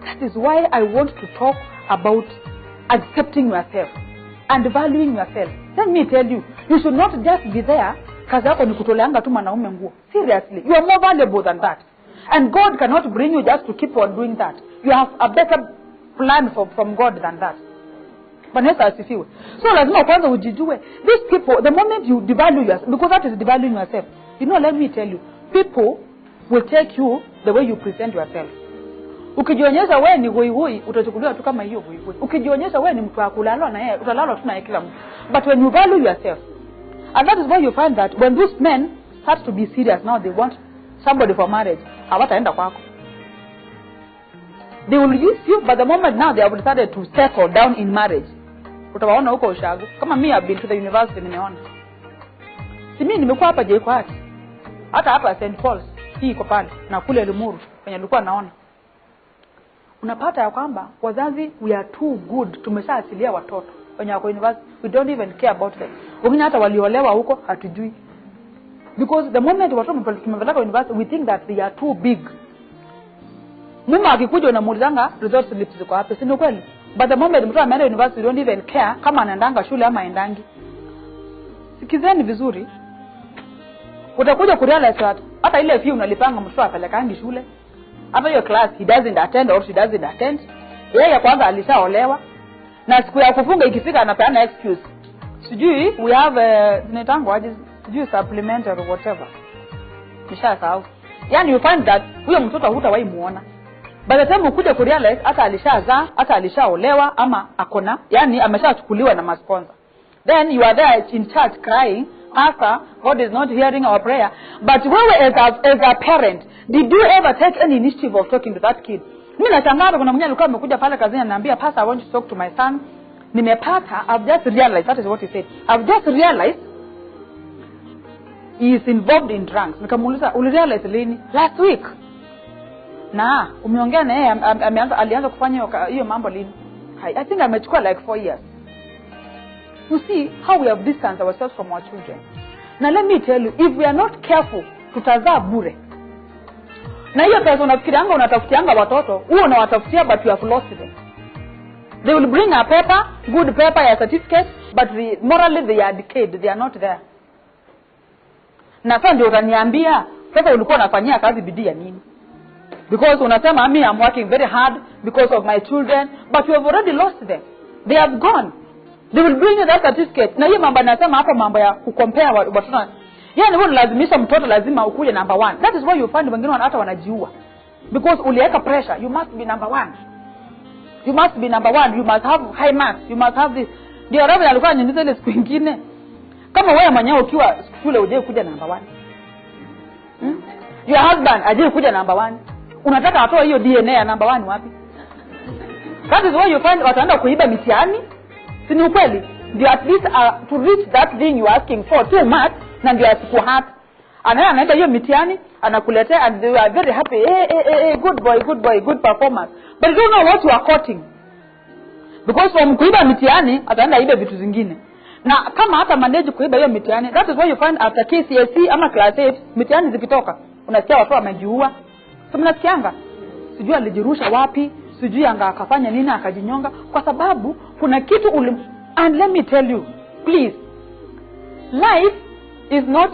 Speaker 1: That is why I want to talk about accepting yourself and valuing yourself. Let me tell you, you should not just be there kazi yako ni kutoleanga tu mwanaume nguo. Seriously, you are more valuable than that. And God cannot bring you just to keep on doing that. You have a better plan from God than that. Vanessa asifiwe. So lazima kwanza ujijue. These people, the moment you devalue yourself, because that is devaluing yourself. You know, let me tell you, people will take you the way you present yourself. Ukijionyesha wewe ni hoi, utachukuliwa tu kama hiyo hoi. Ukijionyesha wewe ni mtu wa kulala na yeye, utalala tu na yeye kila mtu. But when you value yourself, and that is why you find that when those men start to be serious now, they want somebody for marriage, hawataenda kwako. They will use you, but the moment now they have decided to settle down in marriage, utawaona huko ushago. Kama mimi have been to the university nimeona. Si mimi nimekuwa hapa JKUAT. Hata hapa St. Paul's, hii iko pale na kule Limuru kwenye nilikuwa naona. Unapata ya kwamba wazazi we are too good, tumeshaasilia watoto wenye wako university, we don't even care about them. Wengine hata waliolewa huko hatujui. Because the moment watoto tumepeleka university, we think that they are too big. Mama akikuja unamuulizanga result slips ziko wapi? Si kweli? But the moment mtu ameenda university, you don't even care kama anaendanga shule ama aendangi. Sikizeni vizuri. Utakuja kurealize hata ile fee unalipanga mtu apelekangi shule. Hapa hiyo class he doesn't attend or she doesn't attend. Yeye kwanza alishaolewa. Na siku ya kufunga ikifika anapeana excuse. Sijui we have tunaitanga aje, sijui supplementary or whatever. Nishasahau. Yani you find that huyo mtoto hutawahi muona. By the time ukuja kurealize hata alishazaa, hata alishaolewa ama akona, yani ameshachukuliwa na masponsor. Then you are there in church crying, Pastor, God is not hearing our prayer. But wewe as a parent, did you ever take any initiative of talking to that kid? Mimi nashangaa kuna mwenye alikuwa amekuja pale kazini ananiambia, Pastor, I want to talk to my son. Nimepata, I've just realized, that is what he said. I've just realized he is involved in drugs. Nikamuuliza, ulirealize lini? Last week. Na umeongea na yeye alianza kufanya hiyo mambo lini? I think amechukua like 4 years. You see how we have distanced ourselves from our children. Now let me tell you, if we are not careful, tutazaa bure. Na hiyo pesa unafikirianga unatafutianga watoto, huo unawatafutia but you have lost them. They will bring a paper, good paper, a certificate, but morally they are decayed, they are not there. Na sasa ndio utaniambia, sasa ulikuwa unafanyia kazi bidii ya nini? Because unasema mimi I'm working very hard because of my children, but you have already lost them. They have gone. They will bring you that certificate. Na hiyo mambo nasema hapo mambo ya kucompare watoto. Yani wewe lazimisha mtoto lazima ukuje number 1. That is why you find wengine hata wanajiua. Because uliweka pressure, you must be number 1. You must be number 1, you must have high marks, you must have this. Ndio Rabi alikuwa ananiuliza ile siku nyingine. Kama wewe mwenyewe ukiwa shule uje kuja number 1. Your husband aje kuja number 1. Unataka atoe hiyo DNA ya number 1 wapi? That is why you find wataenda kuiba mitihani. Si ni ukweli? Ndio at least to reach that thing you are asking for too much na ndio asikuhat. Anaenda hiyo mitihani, anakuletea and they are very happy. Good boy, good performance. But you don't know what you are quoting. Because from kuiba mitihani, ataenda ibe vitu zingine. Na kama hata manage kuiba hiyo mitihani, that is why you find after KCSE ama class 8, mitihani zikitoka, unasikia watu wamejiua. So mnasikianga, sijui alijirusha wapi, sijui anga akafanya nini akajinyonga kwa sababu kuna kitu and let me tell you, please, life is not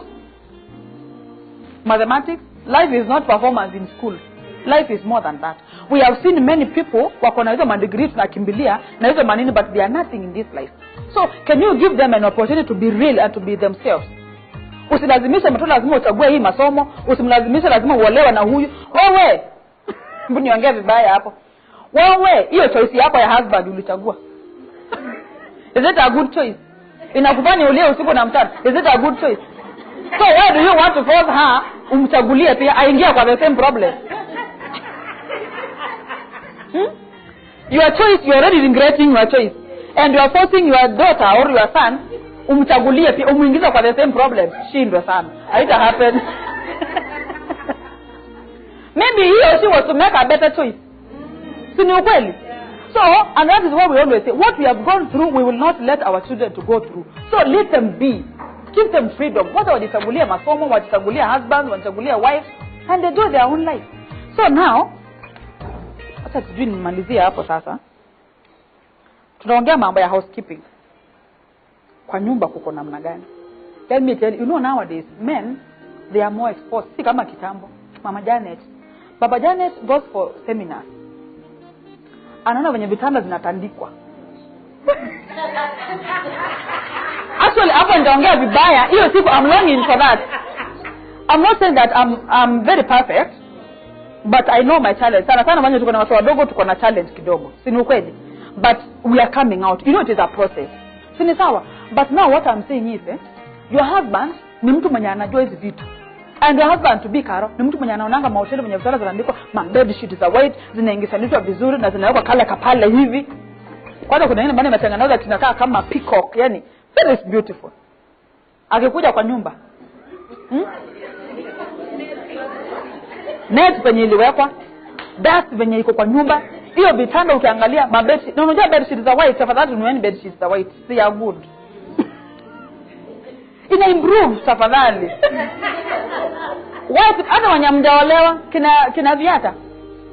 Speaker 1: mathematics, life is not performance in school. Life is more than that. We have seen many people wako na hizo degrees na kimbilia na hizo manini, but they are nothing in this life. So can you give them an opportunity to be real and to be themselves? Usilazimishe mtu lazima uchague hii masomo, usimlazimishe lazima uolewe na huyu. Wewe mbona niongea vibaya hapo? Wewe hiyo choice yako ya husband ulichagua. Is it a good choice? Inakufanya ulie usiku na mchana. Is it a good choice? So why do you want to force her umchagulie pia aingia kwa the same problem? Your choice, you are already regretting your choice. And you are forcing your daughter or your son umchagulie pia umuingiza kwa the same problem. Shindwe sana. Haita happen. Maybe he or she was to make a better choice. Si ni ukweli? So, and that is what we always say. What we have gone through, we will not let our children to go through. So let them be. Give them freedom. Wata wajichagulia masomo, wajichagulia husband, wajichagulia wife, and they do their own life. So now, acha tujui nimalizie hapo sasa. Tunaongea mambo ya housekeeping. Kwa nyumba kuko namna gani? Let me tell you, you know nowadays, men, they are more exposed. Si kama kitambo. Mama Janet. Baba Janet goes for seminars. Anaona venye vitanda zinatandikwa. Actually, hapa nitaongea vibaya. Hiyo siku I'm longing for that. I'm not saying that I'm very perfect, but I know my challenge. Sana manje tuko na watu wadogo tuko na challenge kidogo. Si ni ukweli? But we are coming out. You know it is a process. Si ni sawa? But now what I'm saying is, your husband ni mtu mwenye anajua hizi vitu. And your husband to be Karo, ni mtu mwenye anaonanga mahoteli mwenye vitanda zinaandikwa bed sheet za white, zinaingisanishwa vizuri na zinawekwa kala kapale hivi. Kwanza kuna nini bana imetengenezwa tunakaa kama peacock, yani that is beautiful. Akikuja kwa nyumba. Net penye iliwekwa, dust penye iko kwa nyumba, hiyo vitanda ukiangalia bed sheet. Na unajua bed sheet za white, tafadhali tunueni bed sheet za white, they are good. Ina improve tafadhali. Watu hata wanyamjaolewa kina viata.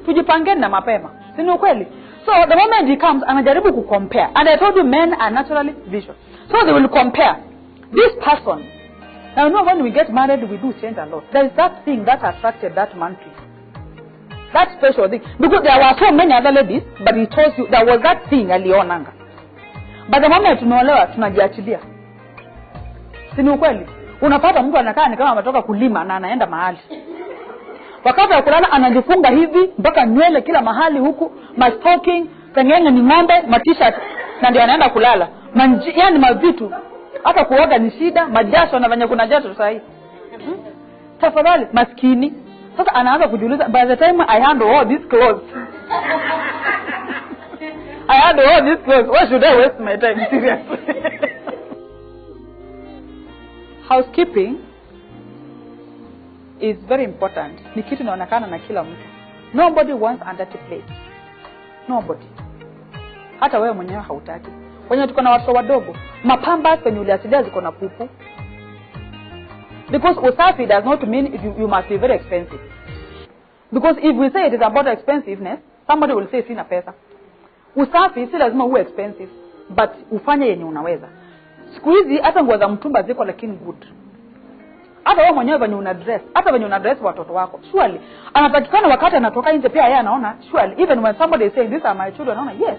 Speaker 1: Tujipangeni na mapema. Si ni ukweli? So the moment he comes anajaribu kucompare. And I told you men are naturally visual. So they will compare this person. Now you know when we get married we do change a lot. There is that thing that attracted that man to you. That special thing. Because there were so many other ladies, but he told you there was that thing alionanga. But the moment tumeolewa tunajiachilia. Si ni ukweli? Unapata mtu anakaa ni kama ametoka kulima na anaenda mahali. Wakati wa kulala anajifunga hivi mpaka nywele kila mahali huku, my stocking, tengenge ni ng'ombe, ma t-shirt na ndio anaenda kulala. Yani mavitu hata kuoga ni shida, majasho na venye kuna jasho sasa hivi. Tafadhali maskini. Sasa anaanza kujiuliza by the time I handle all these clothes. I handle all these clothes. Why should I waste my time seriously? Housekeeping is very important. Ni kitu inaonekana na kila mtu. Nobody wants a dirty plate. Nobody. Hata wewe mwenyewe hautaki. Wenye tuko na watoto wadogo, mapamba penye uliachilia ziko na pupu. Because usafi does not mean you must be very expensive. Because if we say it is about expensiveness, somebody will say sina pesa. Usafi si lazima uwe expensive, but ufanye yenye unaweza. Siku hizi hata nguo za mtumba ziko lakini good. Hata wewe mwenyewe venye una dress, hata venye una dress watoto wako. Surely anatakikana wakati anatoka nje pia yeye anaona surely even when somebody is saying these are my children anaona yes.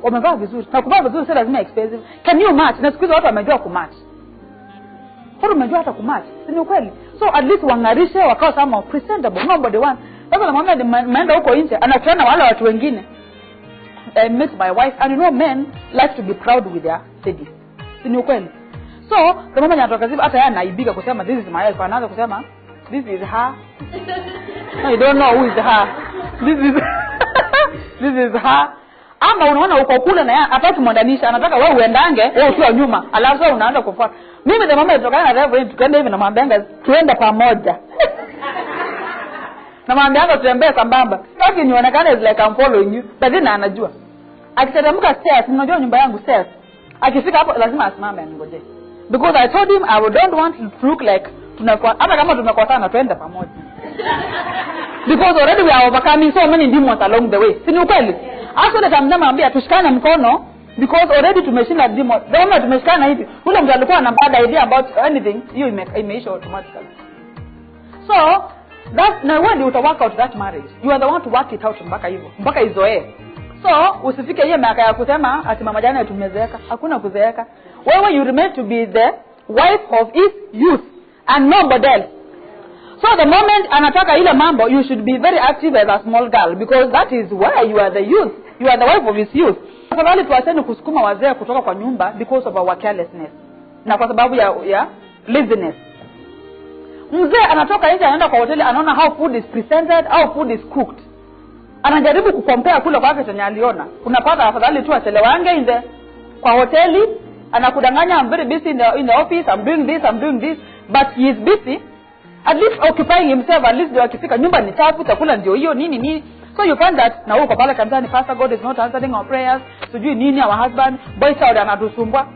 Speaker 1: Wamevaa vizuri. Na kuvaa vizuri si lazima expensive. Can you match? Na siku hizi watu wamejua kumatch. Watu wamejua hata kumatch. Si ni ukweli? So at least wangarishe wakao kama presentable. Nobody wants. Sasa namwambia maenda huko nje anakiona wale watu wengine. I met my wife and you know men like to be proud with their ladies. Si ni ukweli? So, the moment anatoka zipo hata yeye anaibika kusema this is my wife, anaanza kusema this is her. No, you don't know who is her. This is her. Ama unaona uko kule na yeye hataki muendanisha, anataka wewe uendange, wewe ukiwa nyuma, alafu wewe unaanza kufuata. Mimi the moment tutokana na reverend tukaenda hivi na mwambianga tuende pamoja. Na mwambianga tutembee sambamba. Sasa nionekane is like I'm following you, but then anajua. Akiteremka stairs, unajua nyumba yangu stairs. Akifika hapo lazima asimame aningojee. Because I told him I don't want to look like tunakuwa hata kama tumekosana tuende pamoja. Because already we are overcoming so many demons along the way. Si ni ukweli? Actually tamwambia tushikane mkono because already tumeshinda demons. The moment tumeshikana hivi, ule mtu alikuwa na bad idea about anything, hiyo imeisha automatically. So, that's na when you work out that marriage, you are the one to work it out mpaka hivyo, mpaka izoee. So, usifike hiyo miaka ya kusema ati mama jana tumezeeka. Hakuna kuzeeka. Wewe you remain to be the wife of his youth and nobody else. So the moment anataka ile mambo, you should be very active as a small girl, because that is why you are the youth. You are the wife of his youth. Afadhali tuachane kusukuma wazee kutoka kwa nyumba because of our carelessness. Na kwa sababu ya laziness. Mzee anatoka nje anaenda kwa hoteli, anaona how food is presented, how food is cooked. Anajaribu kucompare kule kwake chenye aliona. Unapata afadhali tu achelewange kwa hoteli, anakudanganya, I'm very busy in the office, I'm doing this, but he is busy at least occupying himself. At least ndio akifika nyumba ni chafu, chakula ndio hiyo nini. So you find that na uko pale kanisani, Pastor, God is not answering our prayers, sijui nini, our husband boy child anatusumbua.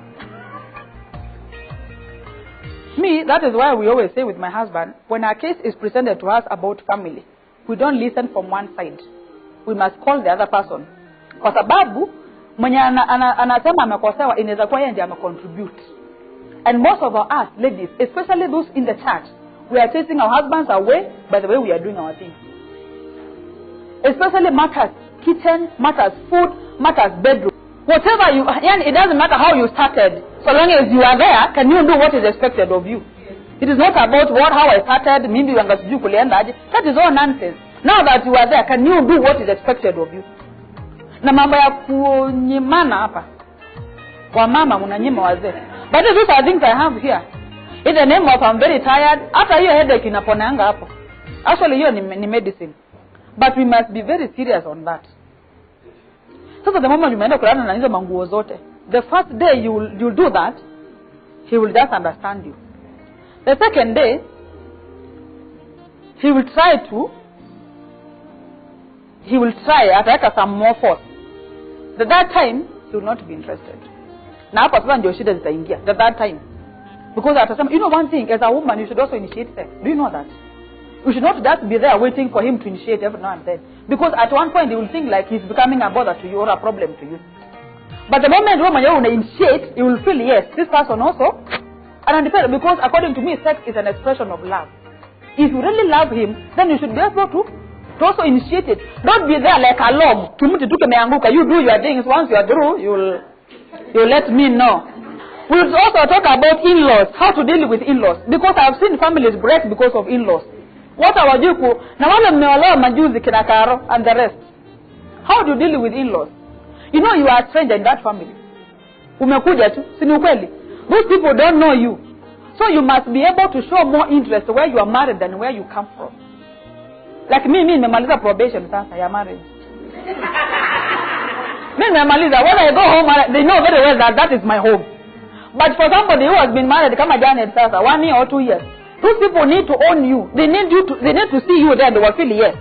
Speaker 1: Me, that is why we always say with my husband, when a case is presented to us about family, we don't listen from one side. We must call the other person. Kwa sababu mwenye anasema amekosewa inaweza kuwa yeye ndiye amecontribute. And most of us ladies, especially those in the church, we are chasing our husbands away by the way we are doing our things. Especially matters kitchen, matters food, matters bedroom. Whatever you, and it doesn't matter how you started. So long as you are there, can you do what is expected of you? It is not about how I started, maybe that is all nonsense. Now that you are there, can you do what is expected of you? Na mambo ya kunyimana hapa. Kwa mama mnanyima wazee. But these are things I have here. In the name of I'm very tired, after hiyo headache inaponanga hapo. Actually hiyo ni medicine. But we must be very serious on that. So the moment umeenda kulala na hizo manguo zote, the first day you'll do that, he will just understand you. The second day, he will try ataweka some more force. The third time, he will not be interested. Na hapa sasa ndio shida zitaingia. The third time. Because atasema, you know one thing, as a woman, you should also initiate sex. Do you know that? You should not just be there waiting for him to initiate every now and then. Because at one point, he will think like he's becoming a bother to you or a problem to you. But the moment woman you initiate, you will feel, yes, this person also. And because according to me, sex is an expression of love. If you really love him, then you should be able to also initiate it. Don't be there like a log. You do your things. Once you are through, you'll let me know. We'll also talk about in-laws, how to deal with in-laws. Because I've seen families break because of in-laws. What are wajuku? Na wale mmeolewa majuzi kina Karo and the rest. How do you deal with in-laws? You know you are a stranger in that family. Umekuja tu, si ni ukweli? Those people don't know you. So you must be able to show more interest where you are married than where you come from. Like me nimemaliza probation sasa ya marriage. Nimemaliza. When I go home, they know very well that that is my home. But for somebody who has been married kama Janet sasa 1 year or 2 years, those people need to own you. They need to see you there. They will feel yes.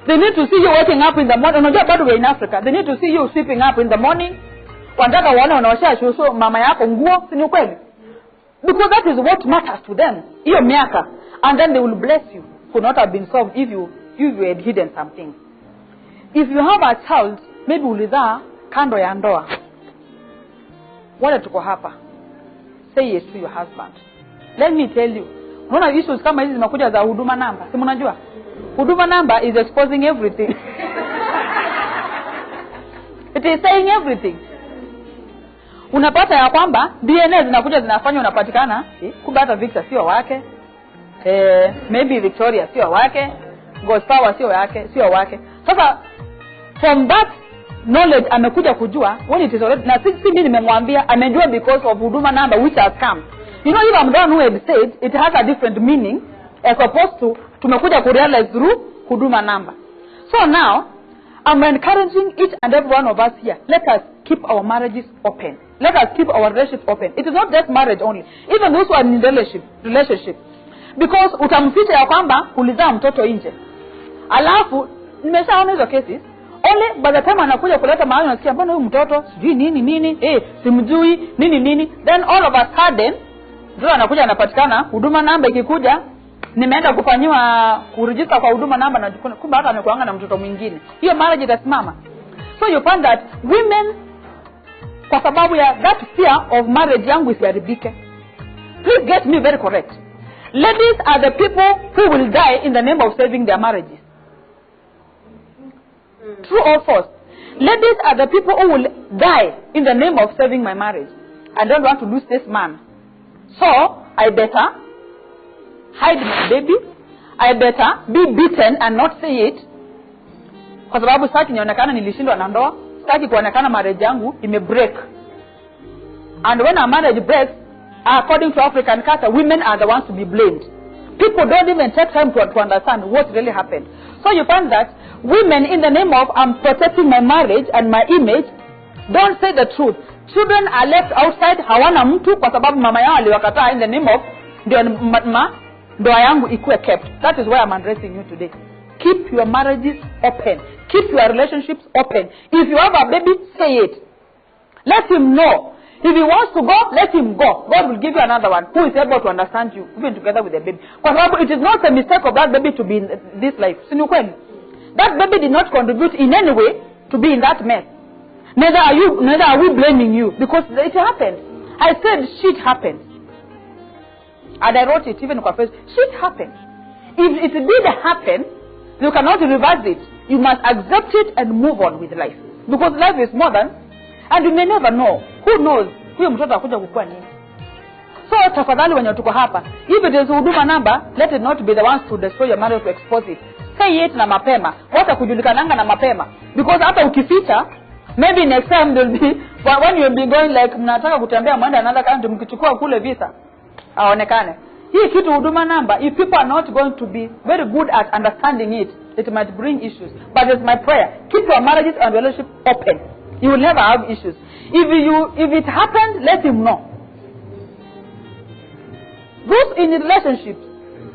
Speaker 1: They need to see you waking up in the morning. Unajua bado we're in Africa. They need to see you sleeping up in the morning. Wanataka waone unaosha shuso mama yako nguo, si ni ukweli? Because that is what matters to them. Hiyo miaka. And then they will bless you. Could not have been solved if you had hidden some things. If you have a child, maybe ulizaa kando ya ndoa. Wale tuko hapa. Say yes to your husband. Let me tell you. Unaona issues kama hizi zinakuja za huduma namba. Si mnajua? Huduma namba is exposing everything. It is saying everything. Unapata ya kwamba DNA zinakuja zinafanya unapatikana, kumbe hata Victor sio wake. Maybe Victoria sio wake. Godpower sio wake. Sasa from that knowledge amekuja kujua when it is already, na sisi mimi nimemwambia amejua because of huduma number which has come. You know, if I'm the one who had said it has a different meaning as opposed to tumekuja kurealize through huduma number. So now I'm encouraging each and every one of us here, let us keep our marriages open. Let us keep our relationship open. It is not just marriage only. Even those who are in relationship. Because utamficha ya kwamba ulizaa mtoto nje. Alafu nimeshaona hizo cases. Only by the time anakuja kuleta mahali unasikia mbona huyu mtoto sijui nini simjui nini, then all of a sudden ndio anakuja anapatikana huduma namba ikikuja nimeenda kufanywa kuregister kwa huduma namba na kumbe hata amekuanga na mtoto mwingine. Hiyo marriage itasimama. So you find that women kwa sababu ya that fear of marriage yangu isiharibike. Please get me very correct. Ladies are the people who will die in the name of saving their marriages. True or false? Ladies are the people who will die in the name of saving my marriage. I don't want to lose this man. So, I better hide my baby. I better be beaten and not say it. Kwa sababu sitaki nionekana nilishindwa na ndoa. Sitaki kuonekana marriage yangu imebreak. And when a marriage breaks, according to African culture, women are the ones to be blamed. People don't even take time to understand what really happened. So you find that women, in the name of I'm protecting my marriage and my image, don't say the truth. Children are left outside, hawana mtu kwa sababu mama yao aliwakataa, in the name of ndoa yangu ikuwe kept. That is why I'm addressing you today. Keep your marriages open. Keep your relationships open. If you have a baby, say it. Let him know. If he wants to go, let him go. God will give you another one who is able to understand you, even together with the baby. For example, it is not a mistake of that baby to be in this life. That baby did not contribute in any way to be in that mess. Neither are we blaming you, because it happened. I said shit happened. And I wrote it even on Facebook. Shit happened. If it did happen, you cannot reverse it. You must accept it and move on with life. Because life is more than, and you may never know. Who knows? Huyo mtoto akuja kukua nini? So tafadhali wenye tuko hapa, if it is huduma number, let it not be the ones to destroy your marriage, to expose it. Say it na mapema. Wata kujulikananga na mapema. Because hata ukificha, maybe next time there will be, when you will be going like, mnataka kutembea mwenda another country, mkichukua kule visa, aonekane. Hii kitu huduma number, if people are not going to be very good at understanding it, it might bring issues. But it's my prayer, keep your marriages and relationship open. You will never have issues. If it happened, let him know. Those in relationships,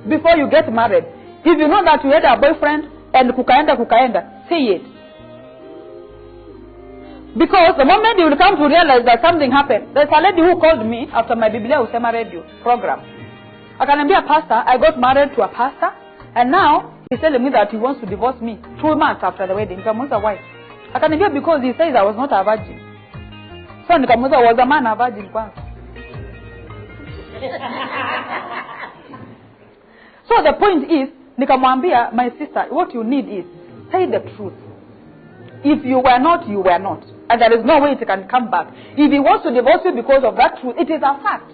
Speaker 1: before you get married, if you know that you had a boyfriend and kukaenda, say it. Because the moment you will come to realize that something happened, there's a lady who called me after my Biblia Usema radio program. Akaniambia, pastor, I got married to a pastor, and now he's telling me that he wants to divorce me 2 months after the wedding. Nikamuuliza why? Akaniambia, because he says I was not a virgin. So nikamuuliza, was a man a virgin kwanza? So the point is, nikamwambia, my sister, what you need is, say the truth. If you were not, you were not. And there is no way it can come back. If he wants to divorce you because of that truth, it is a fact.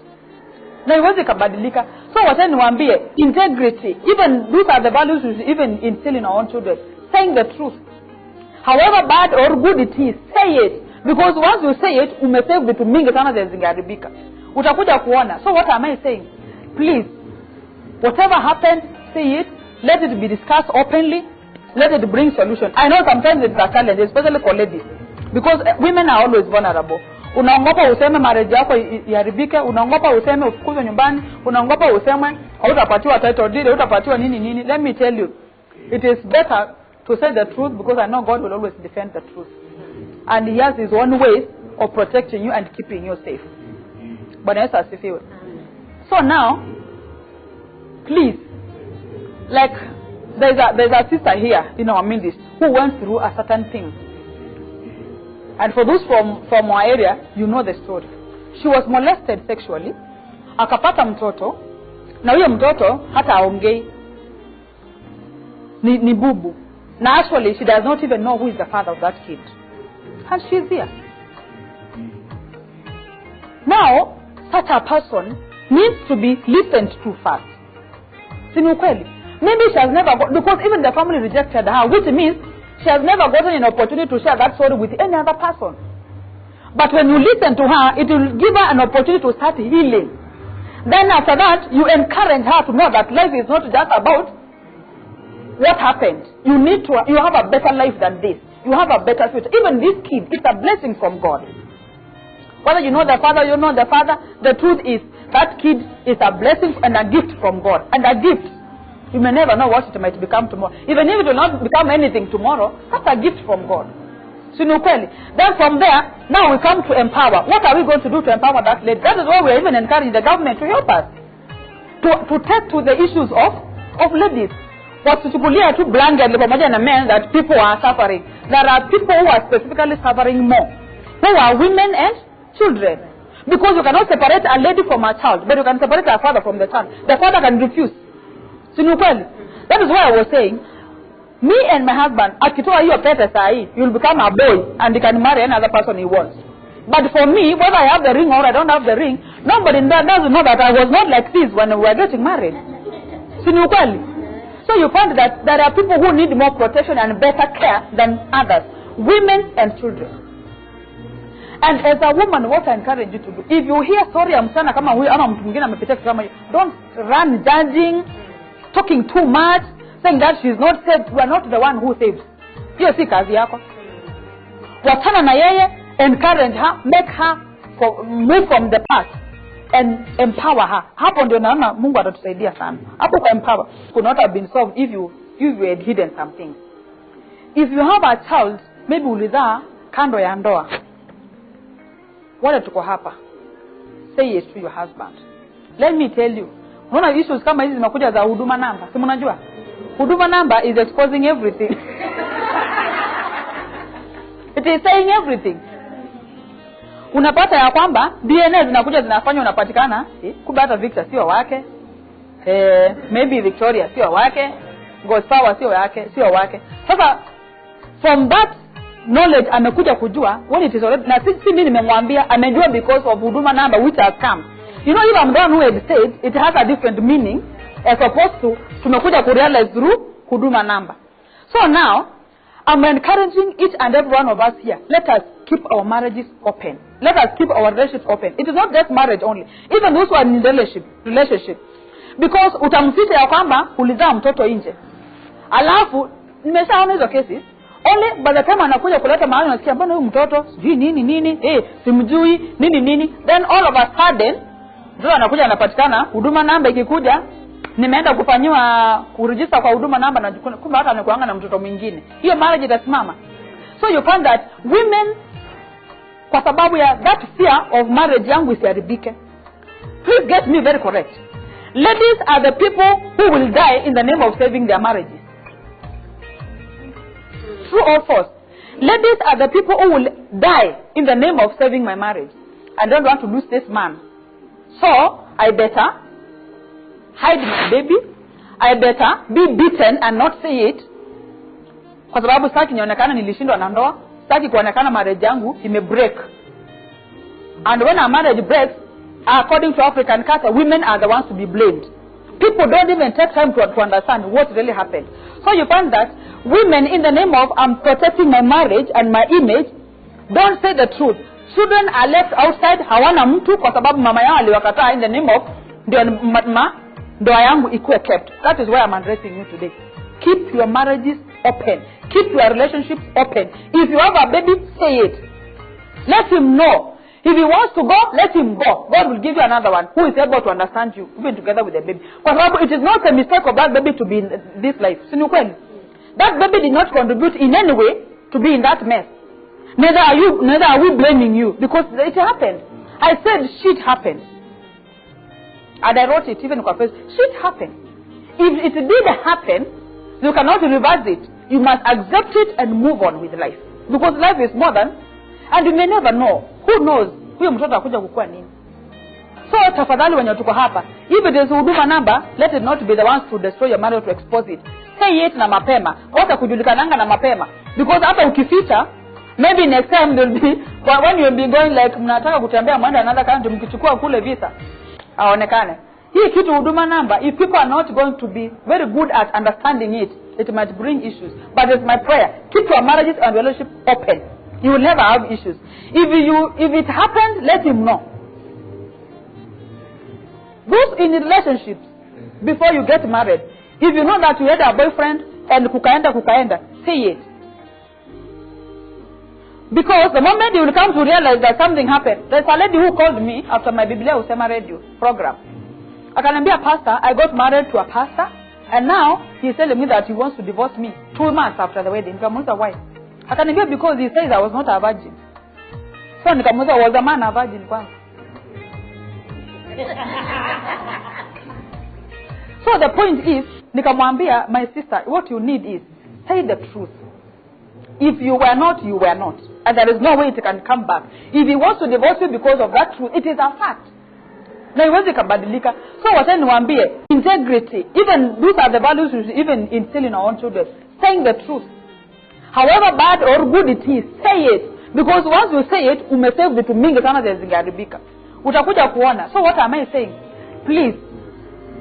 Speaker 1: Na iwezi kabadilika. So wacha niwaambie, integrity, even these are the values we should even instill in our own children. Saying the truth. However bad or good it is, say it. Because once you say it, umesave vitu mingi sana zingeharibika. Utakuja kuona. So what am I saying? Please, whatever happened, say it. Let it be discussed openly. Let it bring solution. I know sometimes it's a challenge, especially for ladies. Because women are always vulnerable. Unaongopa useme marriage yako iharibike, unaongopa useme ufukuzwe nyumbani, unaongopa useme hutapatiwa title deed, hutapatiwa nini. Let me tell you, it is better to say the truth, because I know God will always defend the truth. And he has his own ways of protecting you and keeping you safe. Bwana Yesu asifiwe. So now, please, like there's a sister here in our midst who went through a certain thing. And for those from our area, you know the story. She was molested sexually. Akapata mtoto. Na huyo mtoto hata aongei. Ni bubu. Now actually she does not even know who is the father of that kid. And she's here. Now, such a person needs to be listened to first. Sini ukweli. Maybe she has never got, because even the family rejected her, which means she has never gotten an opportunity to share that story with any other person. But when you listen to her, it will give her an opportunity to start healing. Then after that, you encourage her to know that life is not just about what happened. You have a better life than this. You have a better future. Even this kid, it's a blessing from God. Whether you know the father, you know the father, the truth is that kid is a blessing and a gift from God. And a gift, you may never know what it might become tomorrow. Even if it will not become anything tomorrow, that's a gift from God. Then from there, now we come to empower. What are we going to do to empower that lady? That is why we are even encouraging the government to help us. To take to the issues of ladies. Wasitukulia tu blanketly pamoja na men that people are suffering. There are people who are specifically suffering more. Who are women and children. Because you cannot separate a lady from a child, but you can separate a father from the child. The father can refuse. That is why I was saying, me and my husband, akitoa hiyo pete sahi, you'll become a boy and he can marry another person he wants. But for me, whether I have the ring or I don't have the ring, Nobody doesn't know that I was not like this when we were getting married. So you find that there are people who need more protection and better care than others. Women and children. And as a woman, what I encourage you to do, if you hear story ya msichana kama huyu ama mtu mwingine amepitia kama hiyo, don't run judging, talking too much, saying that she's not saved. You are not the one who saves. Hiyo si kazi yako. Wachana na yeye, encourage her, make her move from the past and empower her. Hapo ndio naona Mungu atatusaidia sana. Hapo kwa empower could not have been solved if you had hidden something. If you have a child, maybe ulizaa kando ya ndoa. Wale tuko hapa. Say it to your husband. Let me tell you. Unaona issues kama hizi zinakuja za huduma namba. Si mnajua? Huduma namba is exposing everything. It is saying everything. Unapata ya kwamba DNA zinakuja zinafanywa unapatikana, kumbe hata Victor sio wake. Maybe Victoria sio wake. Godpower sio wake. Sasa from that knowledge amekuja kujua when it is already, na si mimi nimemwambia, amejua because of huduma number which has come. You know, if I'm the one who had said, it has a different meaning as opposed to tumekuja kurealize through huduma number. So now I'm encouraging each and every one of us here, let us keep our marriages open. Let us keep our relationships open. It is not just marriage only, even those who are in relationship. Because utamsita ya kwamba ulizaa mtoto nje. Alafu nimeshaona hizo cases. Only by the time anakuja kuleta mahali unasikia mbona huyu mtoto sijui nini simjui nini, then all of a sudden ndio anakuja anapatikana huduma namba ikikuja, nimeenda kufanywa kuregister kwa huduma namba na kumbe hata anakuanga na mtoto mwingine. Hiyo marriage itasimama. So you find that women, kwa sababu ya that fear of marriage yangu isiharibike. Please get me very correct. Ladies are the people who will die in the name of saving their marriages. True or false? Ladies are the people who will die in the name of saving my marriage. I don't want to lose this man. So, I better hide my baby. I better be beaten and not say it. Kwa sababu sitaki nionekana nilishindwa na ndoa. Sitaki kuonekana marriage yangu imebreak. And when a marriage breaks, according to African culture, women are the ones to be blamed. People don't even take time to understand what really happened. So you find that women, in the name of I'm protecting my marriage and my image, don't say the truth. Children are left outside, hawana mtu kwa sababu mama yao aliwakataa in the name of ndoa yangu ikuwe kept. That is why I'm addressing you today. Keep your marriages open. Keep your relationships open. If you have a baby, say it. Let him know. If he wants to go, let him go. God will give you another one who is able to understand you, even together with the baby. Because it is not a mistake of that baby to be in this life. That baby did not contribute in any way to be in that mess. Neither are we blaming you, because it happened. I said shit happened. And I wrote it even on Facebook. Shit happened. If it did happen, you cannot reverse it. You must accept it and move on with life. Because life is more than, and you may never know. Who knows? Huyo mtoto akuja kukua nini? So tafadhali wenye tuko hapa, if it is huduma number, let it not be the ones to destroy your marriage, to expose it. Say it na mapema. Wata kujulikananga na mapema. Because hata ukificha, maybe next time there will be, when you will be going like, mnataka kutembea mwenda another country, mkichukua kule visa, aonekane. Hii kitu huduma number, if people are not going to be very good at understanding it, it might bring issues. But it's my prayer, keep your marriages and relationships open. You will never have issues. If it happens, let him know. Those in relationships, before you get married, if you know that you had a boyfriend and kukaenda, say it. Because the moment you will come to realize that something happened, there's a lady who called me after my Biblia Usema radio program. Akaniambia, pastor, I got married to a pastor, and now he's telling me that he wants to divorce me 2 months after the wedding. Nikamuuliza why? Akaniambia, because he says I was not a virgin. So nikamuuliza, was a man a virgin kwanza? So the point is, nikamwambia, my sister, what you need is, say the truth. If you were not, you were not. And there is no way it can come back. If he wants to divorce you because of that truth, it is a fact. Na iwezi kabadilika. So what I niwaambie, integrity, even those are the values we should even instill in our own children. Saying the truth. However bad or good it is, say it. Because once you say it, umesave vitu mingi sana zingeharibika. utakuja kuona. So what am I saying? Please,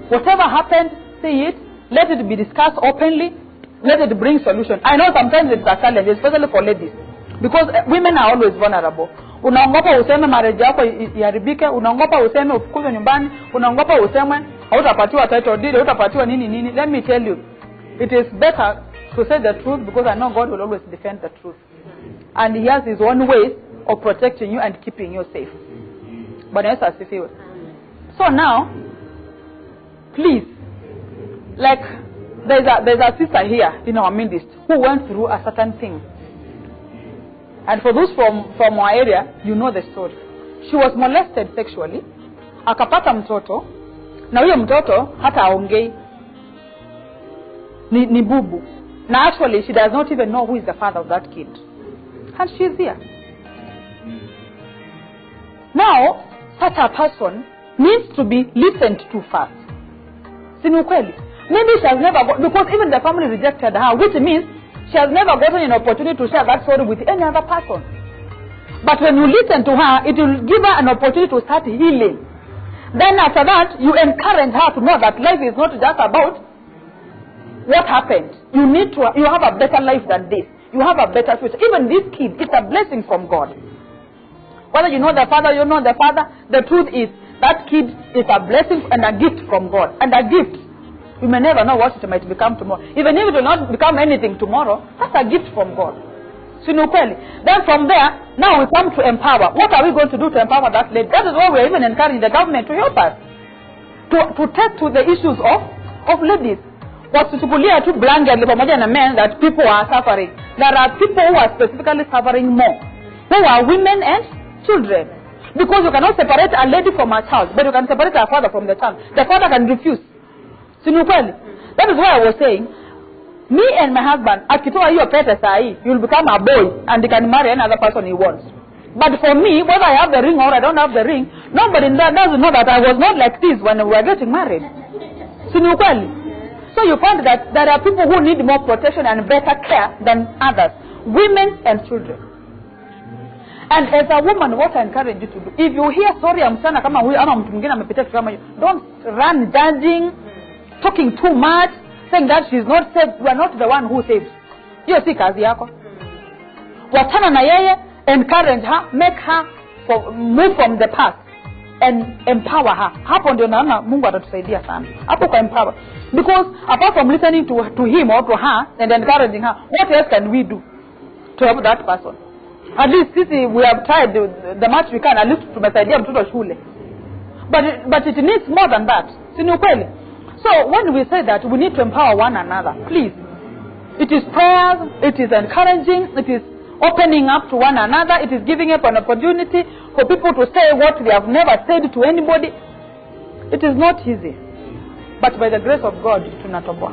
Speaker 1: whatever happened, say it. Let it be discussed openly. Let it bring solution. I know sometimes it's a challenge, especially for ladies. Because women are always vulnerable. Unaongopa useme marriage yako iharibike, unaongopa useme ufukuzwe nyumbani, unaongopa useme hautapatiwa title deed, hautapatiwa nini. Let me tell you, it is better to say the truth, because I know God will always defend the truth. And he has his own ways of protecting you and keeping you safe. But yes, as if he was. So now, please, like there's a sister here in our midst who went through a certain thing. And for those from our area, you know the story. She was molested sexually. Akapata mtoto. Na huyo mtoto hata aongei. Ni bubu. Now actually she does not even know who is the father of that kid. And she's here. Now, such a person needs to be listened to first. Sinukweli. Maybe she has never got, because even the family rejected her, which means she has never gotten an opportunity to share that story with any other person. But when you listen to her, it will give her an opportunity to start healing. Then after that, you encourage her to know that life is not just about what happened. You have a better life than this. You have a better future. Even this kid, it's a blessing from God. Whether you know the father, you know the father, the truth is that kid is a blessing and a gift from God. And a gift, you may never know what it might become tomorrow. Even if it will not become anything tomorrow, that's a gift from God. Then from there, now we come to empower. What are we going to do to empower that lady? That is why we are even encouraging the government to help us. To take to the issues of ladies. Wasitukulia tu blanketly pamoja na men that people are suffering. There are people who are specifically suffering more. Who are women and children. Because you cannot separate a lady from a child, but you can separate a father from the child. The father can refuse. That is why I was saying, me and my husband, akitoa hiyo pete sahi, you'll become a boy and he can marry another person he wants. But for me, whether I have the ring or I don't have the ring, nobody doesn't know that I was not like this when we were getting married. So you find that there are people who need more protection and better care than others. Women and children. And as a woman, what I encourage you to do, if you hear story ya msichana kama huyu ama mtu mwingine amepitia kama hiyo, don't run judging, talking too much, saying that she's not saved. You are not the one who saves. Hiyo si kazi yako. Wachana na yeye, encourage her, make her move from the past and empower her. Hapo ndio naona Mungu atatusaidia sana. Hapo kwa empower. Because apart from listening to him or to her and encouraging her, what else can we do to help that person? At least we have tried the much we can, at least tumesaidia mtoto shule. But it needs more than that. Si ni ukweli? So when we say that we need to empower one another, please. It is prayers, it is encouraging, it is opening up to one another, it is giving up an opportunity for people to say what they have never said to anybody. It is not easy. But by the grace of God, tunatoboa.